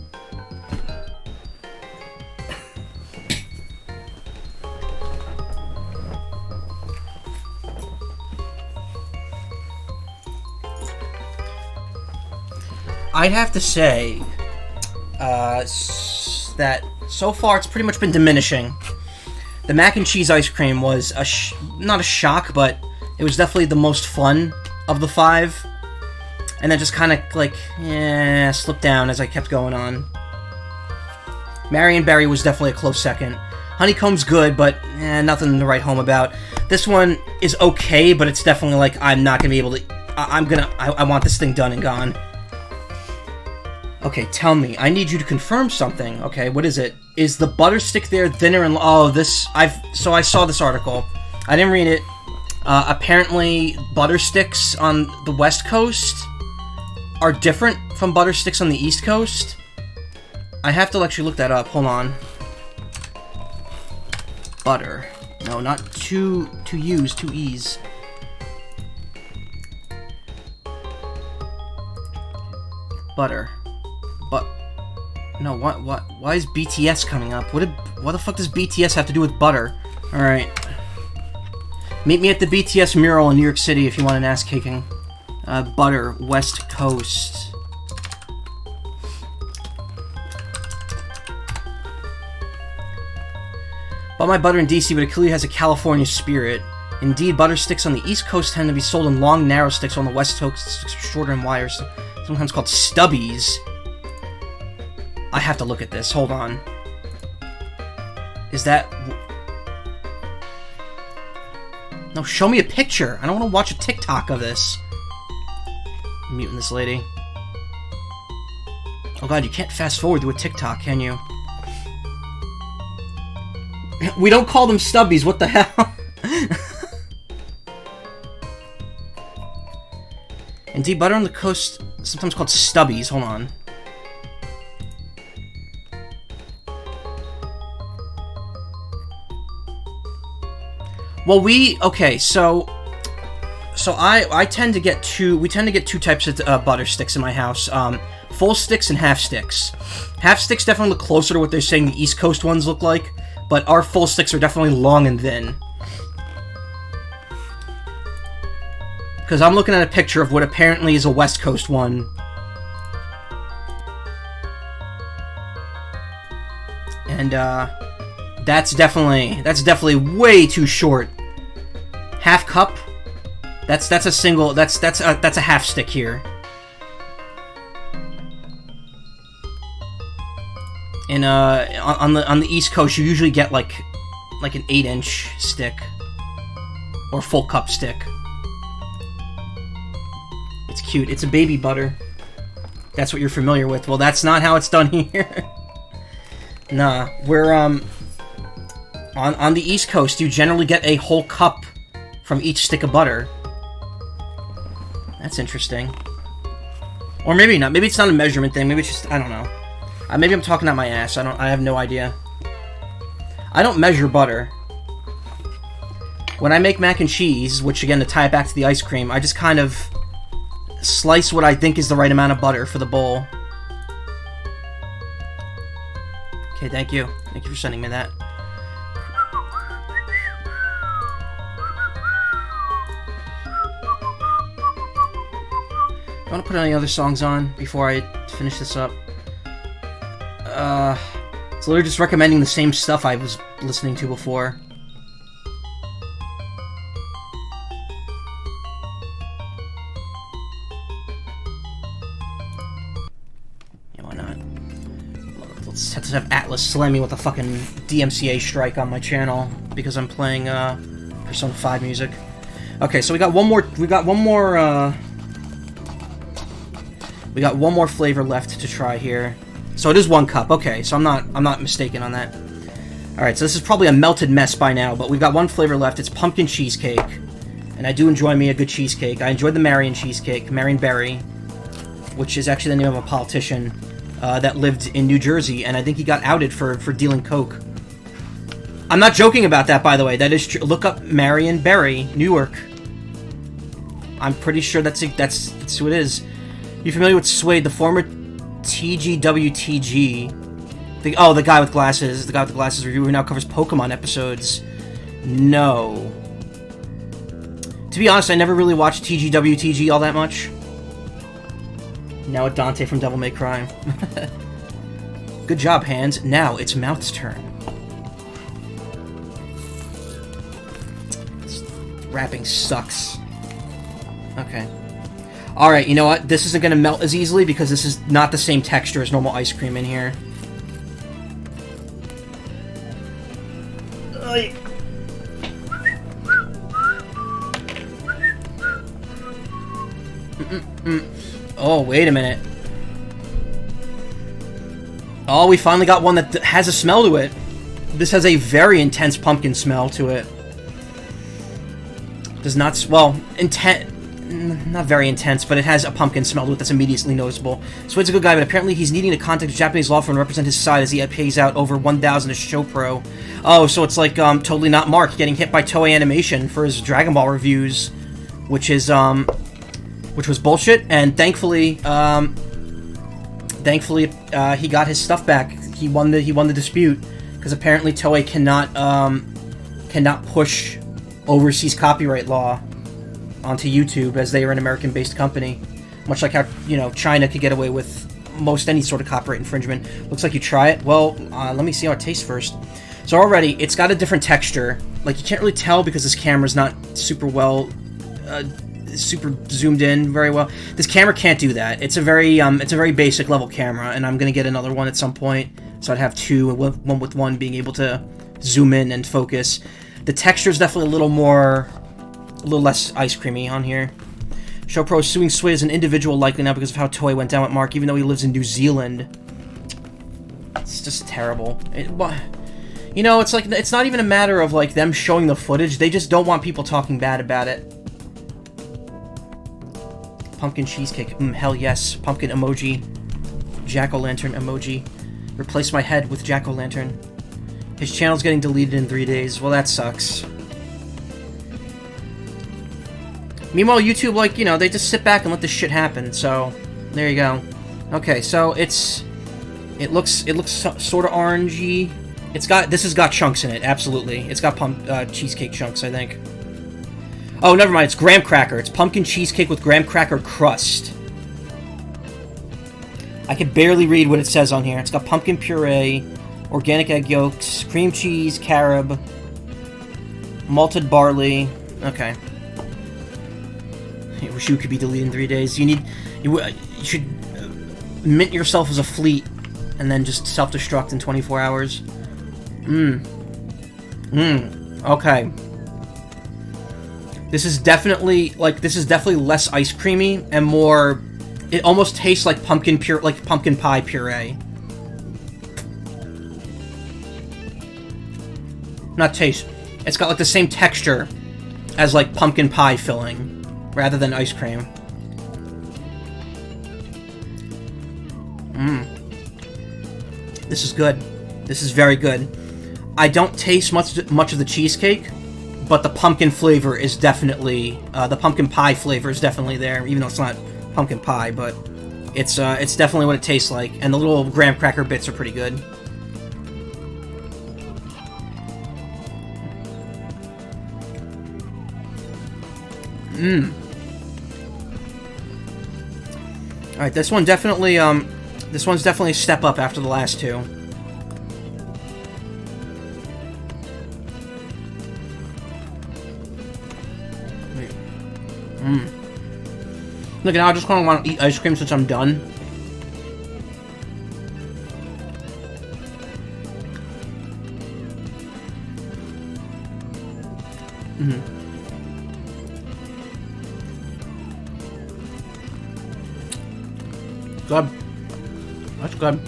I'd have to say that so far it's pretty much been diminishing. The mac and cheese ice cream was not a shock, but it was definitely the most fun of the 5. And then just kind of like, slipped down as I kept going on. Marionberry was definitely a close second. Honeycomb's good, but nothing to write home about. This one is okay, but it's definitely like I'm not gonna be able to. I want this thing done and gone. Okay, tell me. I need you to confirm something. Okay, what is it? Is the butter stick there thinner and... Oh, so I saw this article. I didn't read it. Apparently, butter sticks on the West Coast are different from butter sticks on the East Coast. I have to actually look that up. Hold on. Butter. No, not two U's, 2 E's. Butter. But no, why is BTS coming up? What the fuck does BTS have to do with butter? All right, meet me at the BTS mural in New York City if you want an ass kicking. Butter, West Coast. Bought my butter in DC, but it clearly has a California spirit. Indeed, butter sticks on the East Coast tend to be sold in long, narrow sticks, on the West Coast shorter and wider, sometimes called stubbies. I have to look at this. Hold on. Is that... No, show me a picture. I don't want to watch a TikTok of this. I'm muting this lady. Oh god, you can't fast forward to a TikTok, can you? We don't call them stubbies, what the hell? Indeed, butter on the coast, sometimes called stubbies. Hold on. Well, okay, so I tend to get we tend to get 2 types of butter sticks in my house. Full sticks and half sticks. Half sticks definitely look closer to what they're saying the East Coast ones look like, but our full sticks are definitely long and thin. Because I'm looking at a picture of what apparently is a West Coast one. And, that's definitely way too short. Half cup? That's a single, that's a half stick here. And, on the East Coast, you usually get, like an 8-inch stick. Or full cup stick. It's cute. It's a baby butter. That's what you're familiar with. Well, that's not how it's done here. Nah, we're, on the East Coast, you generally get a whole cup from each stick of butter. That's interesting. Or maybe not. Maybe it's not a measurement thing. Maybe it's just, I don't know. Maybe I'm talking out my ass. I have no idea. I don't measure butter. When I make mac and cheese, which again, to tie it back to the ice cream, I just kind of slice what I think is the right amount of butter for the bowl. Okay, thank you. Thank you for sending me that. I want to put any other songs on before I finish this up. It's literally just recommending the same stuff I was listening to before. Yeah, why not? Let's have Atlas slam me with a fucking DMCA strike on my channel because I'm playing Persona 5 music. Okay, so we got one more flavor left to try here. So it is 1 cup. Okay, so I'm not mistaken on that. All right, so this is probably a melted mess by now, but we've got 1 flavor left. It's pumpkin cheesecake, and I do enjoy me a good cheesecake. I enjoyed the Marion cheesecake, Marionberry, which is actually the name of a politician that lived in New Jersey, and I think he got outed for dealing coke. I'm not joking about that, by the way. That is true. Look up Marionberry, Newark. I'm pretty sure that's who it is. You familiar with Suede, the former TGWTG? The guy with glasses. The guy with the glasses reviewer who now covers Pokemon episodes. No. To be honest, I never really watched TGWTG all that much. Now it's Dante from Devil May Cry. Good job, Hands. Now it's Mouth's turn. This wrapping sucks. Okay. Alright, you know what? This isn't going to melt as easily because this is not the same texture as normal ice cream in here. Oh, wait a minute. Oh, we finally got one that has a smell to it. This has a very intense pumpkin smell to it. Does not... Well, not very intense, but it has a pumpkin smell to it that's immediately noticeable. Suede's a good guy, but apparently he's needing to contact a Japanese law firm and represent his side as he pays out over 1,000 to Show Pro. Oh, so it's like totally not Mark getting hit by Toei Animation for his Dragon Ball reviews, which was bullshit. And thankfully, he got his stuff back. He won the dispute because apparently Toei cannot push overseas copyright law onto YouTube, as they are an American-based company. Much like how, China could get away with most any sort of copyright infringement. Looks like you try it. Well, let me see how it tastes first. So already, it's got a different texture. Like, you can't really tell because this camera's not super zoomed in very well. This camera can't do that. It's a very basic level camera, and I'm gonna get another one at some point. So I'd have two, one with one being able to zoom in and focus. The texture's definitely a little less ice creamy on here. ShowPro is suing Suede as an individual likely now because of how Toei went down with Mark, even though he lives in New Zealand. It's just terrible. It's like, it's not even a matter of like them showing the footage, they just don't want people talking bad about it. Pumpkin cheesecake, hell yes. Pumpkin emoji. Jack-o'-lantern emoji. Replace my head with jack-o'-lantern. His channel's getting deleted in 3 days. Well, that sucks. Meanwhile, YouTube, they just sit back and let this shit happen, so there you go. Okay, so it looks sort of orangey. This has got chunks in it, absolutely. It's got cheesecake chunks, I think. Oh, never mind, it's graham cracker. It's pumpkin cheesecake with graham cracker crust. I can barely read what it says on here. It's got pumpkin puree, organic egg yolks, cream cheese, carob, malted barley. Okay. I wish you could be deleted in 3 days. You should mint yourself as a fleet and then just self-destruct in 24 hours. Okay. This is definitely less ice creamy and more. It almost tastes like pumpkin pie puree. Not taste. It's got like the same texture as like pumpkin pie filling, rather than ice cream. This is good. This is very good. I don't taste much of the cheesecake, but the pumpkin flavor is definitely the pumpkin pie flavor is definitely there, even though it's not pumpkin pie, but it's definitely what it tastes like, and the little graham cracker bits are pretty good. Alright, this one's definitely a step up after the last two. Look, now I just kind of want to eat ice cream since I'm done. Good. That's good.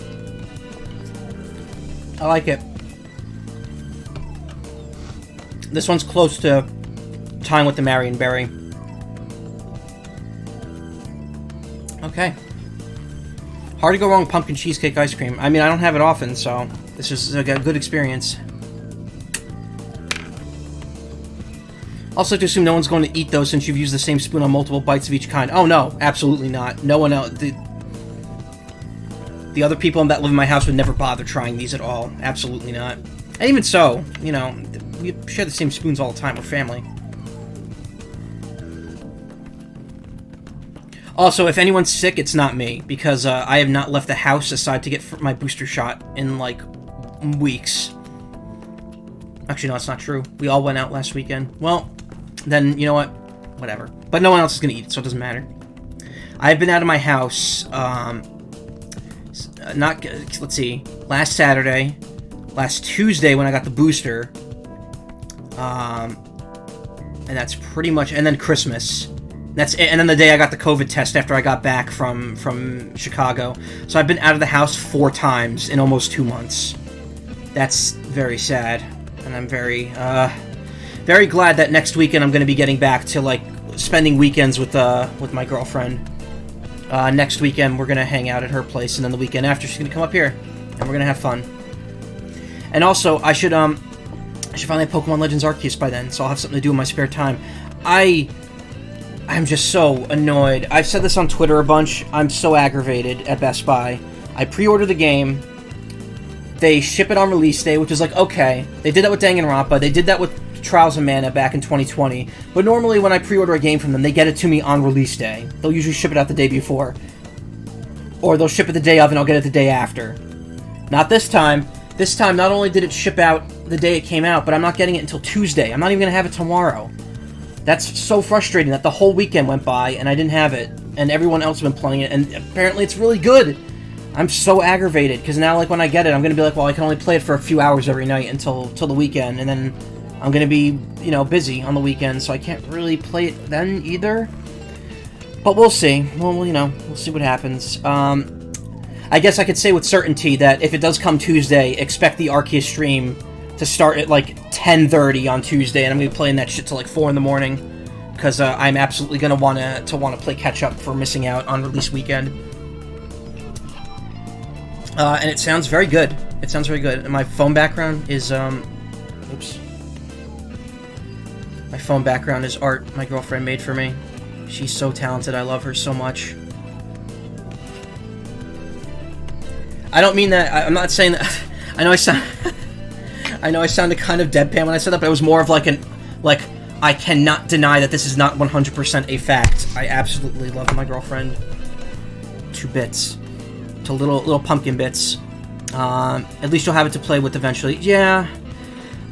I like it. This one's close to tying with the Marionberry. Okay. Hard to go wrong with pumpkin cheesecake ice cream. I mean, I don't have it often, so this is a good experience. Also, to assume no one's going to eat those since you've used the same spoon on multiple bites of each kind. Oh, no. Absolutely not. No one else. The other people that live in my house would never bother trying these at all. Absolutely not. And even so, you know, we share the same spoons all the time. We're family. Also, if anyone's sick, it's not me, because I have not left the house aside to get my booster shot in, like, weeks. Actually, no, that's not true. We all went out last weekend. Well, then, you know what? Whatever. But no one else is going to eat it, so it doesn't matter. I've been out of my house, let's see, last Saturday, last Tuesday when I got the booster, and that's pretty much, and then Christmas. That's it, and then the day I got the COVID test after I got back from Chicago. So I've been out of the house 4 times in almost 2 months. That's very sad, and I'm very glad that next weekend I'm going to be getting back to, like, spending weekends with my girlfriend. Next weekend we're going to hang out at her place, and then the weekend after she's going to come up here, and we're going to have fun. And also, I should finally have Pokemon Legends Arceus by then, so I'll have something to do in my spare time. I'm just so annoyed. I've said this on Twitter a bunch. I'm so aggravated at Best Buy. I pre-order the game. They ship it on release day, which is like, okay. They did that with Danganronpa. They did that with Trials of Mana back in 2020. But normally when I pre-order a game from them, they get it to me on release day. They'll usually ship it out the day before. Or they'll ship it the day of and I'll get it the day after. Not this time. This time, not only did it ship out the day it came out, but I'm not getting it until Tuesday. I'm not even going to have it tomorrow. That's so frustrating that the whole weekend went by and I didn't have it, and everyone else has been playing it, and apparently it's really good. I'm so aggravated, because now, like, when I get it, I'm going to be like, well, I can only play it for a few hours every night until the weekend, and then I'm going to be, you know, busy on the weekend, so I can't really play it then either. But we'll see. Well, you know, we'll see what happens. I guess I could say with certainty that if it does come Tuesday, expect the Arceus stream to start at, like, 10:30 on Tuesday, and I'm going to be playing that shit till, like, 4 in the morning, because I'm absolutely going to want to play catch-up for missing out on release weekend. And it sounds very good. It sounds very good. And my phone background is, oops. My phone background is art my girlfriend made for me. She's so talented. I love her so much. I don't mean that. I'm not saying that. I know I sounded kind of deadpan when I said that, but it was more of like I cannot deny that this is not 100% a fact. I absolutely love my girlfriend to bits. To little pumpkin bits. At least you'll have it to play with eventually. Yeah.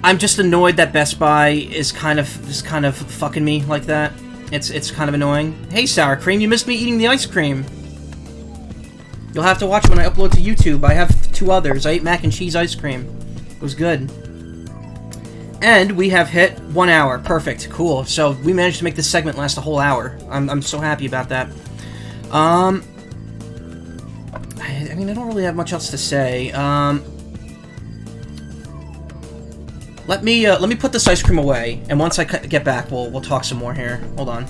I'm just annoyed that Best Buy is kind of fucking me like that. It's kind of annoying. Hey, Sour Cream, you missed me eating the ice cream. You'll have to watch when I upload to YouTube. I have 2 others. I ate mac and cheese ice cream. It was good. And we have hit 1 hour. Perfect. Cool. So we managed to make this segment last a whole hour. I'm so happy about that. I mean, I don't really have much else to say. Let me put this ice cream away, and once I get back, we'll talk some more here. Hold on.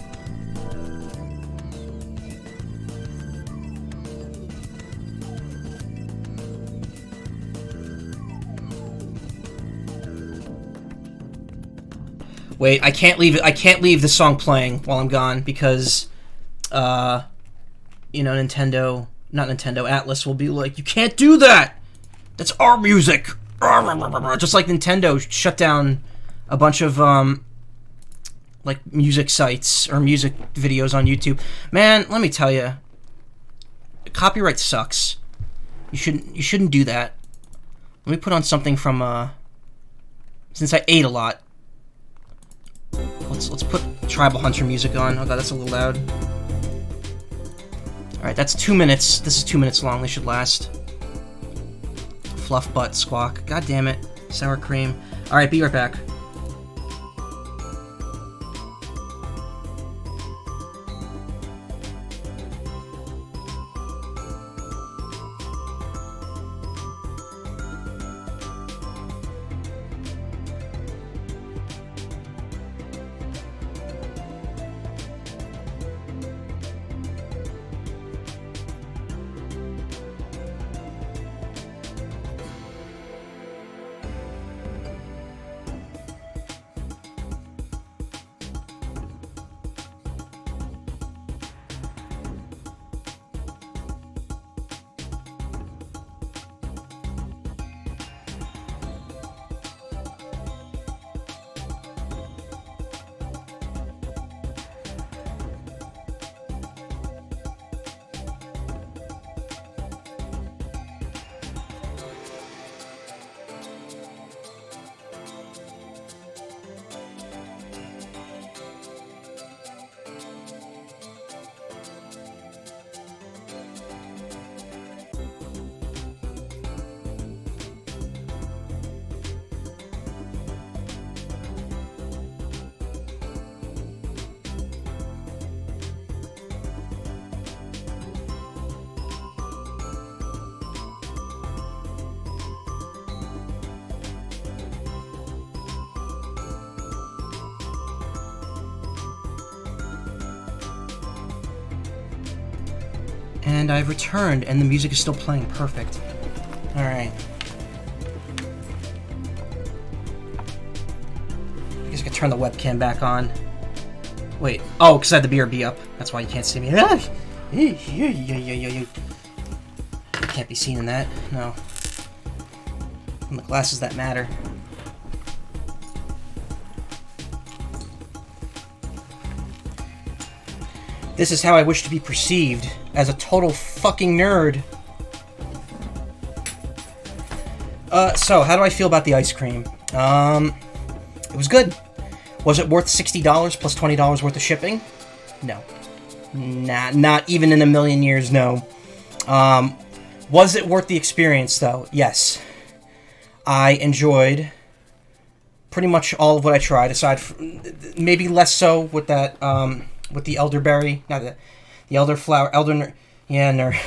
Wait, I can't leave the song playing while I'm gone because, you know, Atlas will be like, you can't do that! That's our music! Just like Nintendo shut down a bunch of, like, music sites or music videos on YouTube. Man, let me tell you, copyright sucks. You shouldn't do that. Let me put on something from, since I ate a lot. Hold let's put Tribal Hunter music on. Oh god, that's a little loud. Alright, that's 2 minutes. This is 2 minutes long. They should last. Fluff butt squawk. God damn it. Sour cream. Alright, be right back. And I've returned, and the music is still playing. Perfect. Alright. I guess I could turn the webcam back on. Wait. Oh, because I had the BRB up. That's why you can't see me. Can't be seen in that. No. And the glasses that matter. This is how I wish to be perceived, as a total fucking nerd. So, how do I feel about the ice cream? It was good. Was it worth $60 plus $20 worth of shipping? No. Nah, not even in a million years, no. Was it worth the experience, though? Yes. I enjoyed pretty much all of what I tried, aside from maybe less so with that, with the elderberry, not the elderflower, nerd.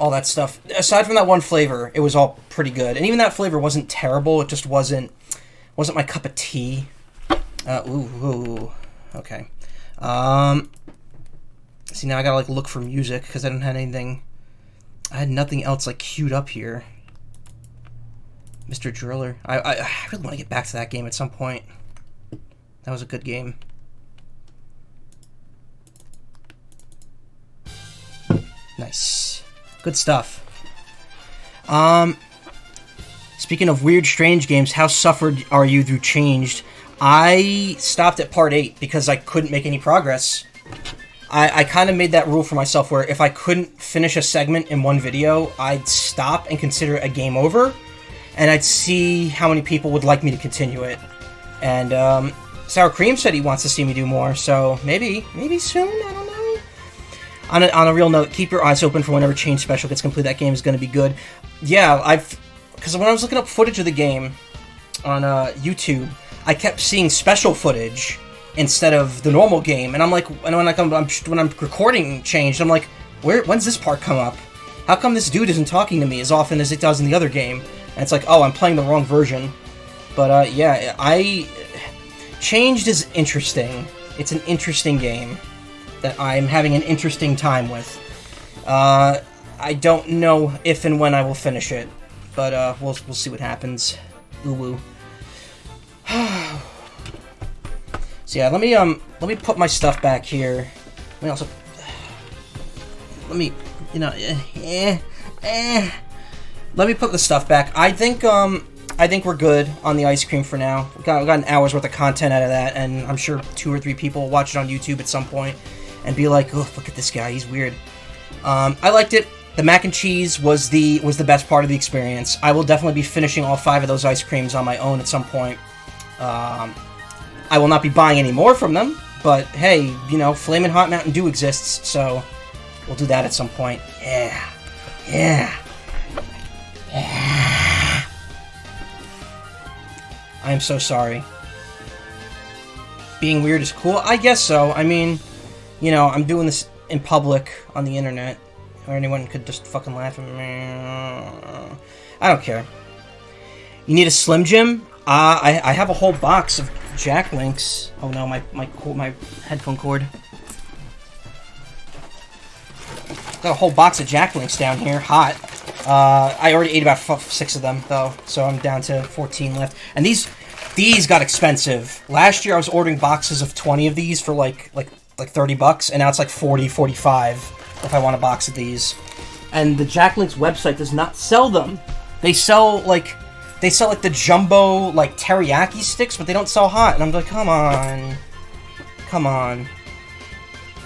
All that stuff. Aside from that one flavor, it was all pretty good, and even that flavor wasn't terrible. It just wasn't my cup of tea. Okay. See, now I gotta look for music because I don't have anything. I had nothing else queued up here. Mr. Driller. I really want to get back to that game at some point. That was a good game. Nice. Good stuff. Speaking of weird, strange games, how suffered are you through Changed? I stopped at part 8 because I couldn't make any progress. I kind of made that rule for myself where if I couldn't finish a segment in one video, I'd stop and consider it a game over. And I'd see how many people would like me to continue it. And Sour Cream said he wants to see me do more, so maybe soon, I don't know. On a real note, keep your eyes open for whenever Change Special gets complete. That game is going to be good. Yeah, because when I was looking up footage of the game on YouTube, I kept seeing special footage instead of the normal game. And I'm like, when I'm recording Changed, I'm like, when's this part come up? How come this dude isn't talking to me as often as it does in the other game? And it's like, oh, I'm playing the wrong version. But, yeah, Changed is interesting. It's an interesting game that I'm having an interesting time with. I don't know if and when I will finish it, but, we'll see what happens. Ooh-woo. So, yeah, let me put my stuff back here. Let me put the stuff back. I think we're good on the ice cream for now. We got an hour's worth of content out of that, and I'm sure 2 or 3 people will watch it on YouTube at some point and be like, "Oh, look at this guy, he's weird." I liked it. The mac and cheese was the best part of the experience. I will definitely be finishing all 5 of those ice creams on my own at some point. I will not be buying any more from them, but hey, you know, Flamin' Hot Mountain Dew exists, so we'll do that at some point. Yeah. Yeah. Yeah. I am so sorry. Being weird is cool? I guess so. I mean, you know, I'm doing this in public on the internet, or anyone could just fucking laugh at me. I don't care. You need a Slim Jim? I have a whole box of Jack Links. Oh no, my headphone cord. Got a whole box of Jack Links down here, hot. I already ate about 6 of them though, so I'm down to 14 left. And these got expensive. Last year I was ordering boxes of 20 of these for like $30, and now it's like 40, 45 if I want a box of these. And the Jack Link's website does not sell them. They sell like the jumbo like teriyaki sticks, but they don't sell hot. And I'm like, come on.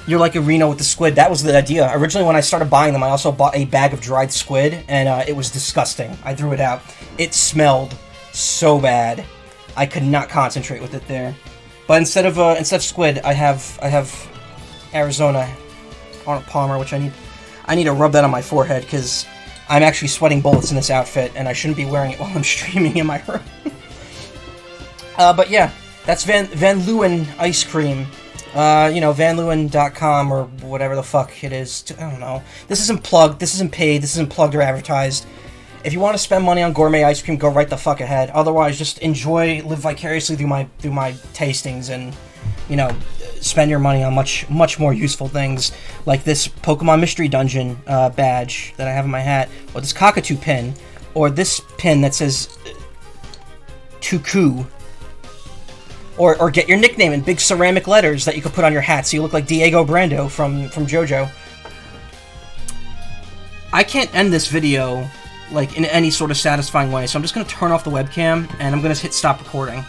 You're like a Reno with the squid. That was the idea. Originally, when I started buying them, I also bought a bag of dried squid, and it was disgusting. I threw it out. It smelled so bad. I could not concentrate with it there. But instead of squid, I have Arizona Arnold Palmer, which I need to rub that on my forehead because I'm actually sweating bullets in this outfit, and I shouldn't be wearing it while I'm streaming in my room. But yeah, that's Van Leeuwen ice cream. You know, vanleeuwen.com or whatever the fuck it is. I don't know. This isn't plugged. This isn't paid. This isn't plugged or advertised. If you want to spend money on gourmet ice cream, go right the fuck ahead. Otherwise, just live vicariously through my tastings, and you know, spend your money on much more useful things like this Pokemon Mystery Dungeon badge that I have in my hat, or this cockatoo pin, or this pin that says Tuku. Or get your nickname in big ceramic letters that you could put on your hat so you look like Diego Brando from JoJo. I can't end this video like in any sort of satisfying way, so I'm just going to turn off the webcam and I'm going to hit stop recording.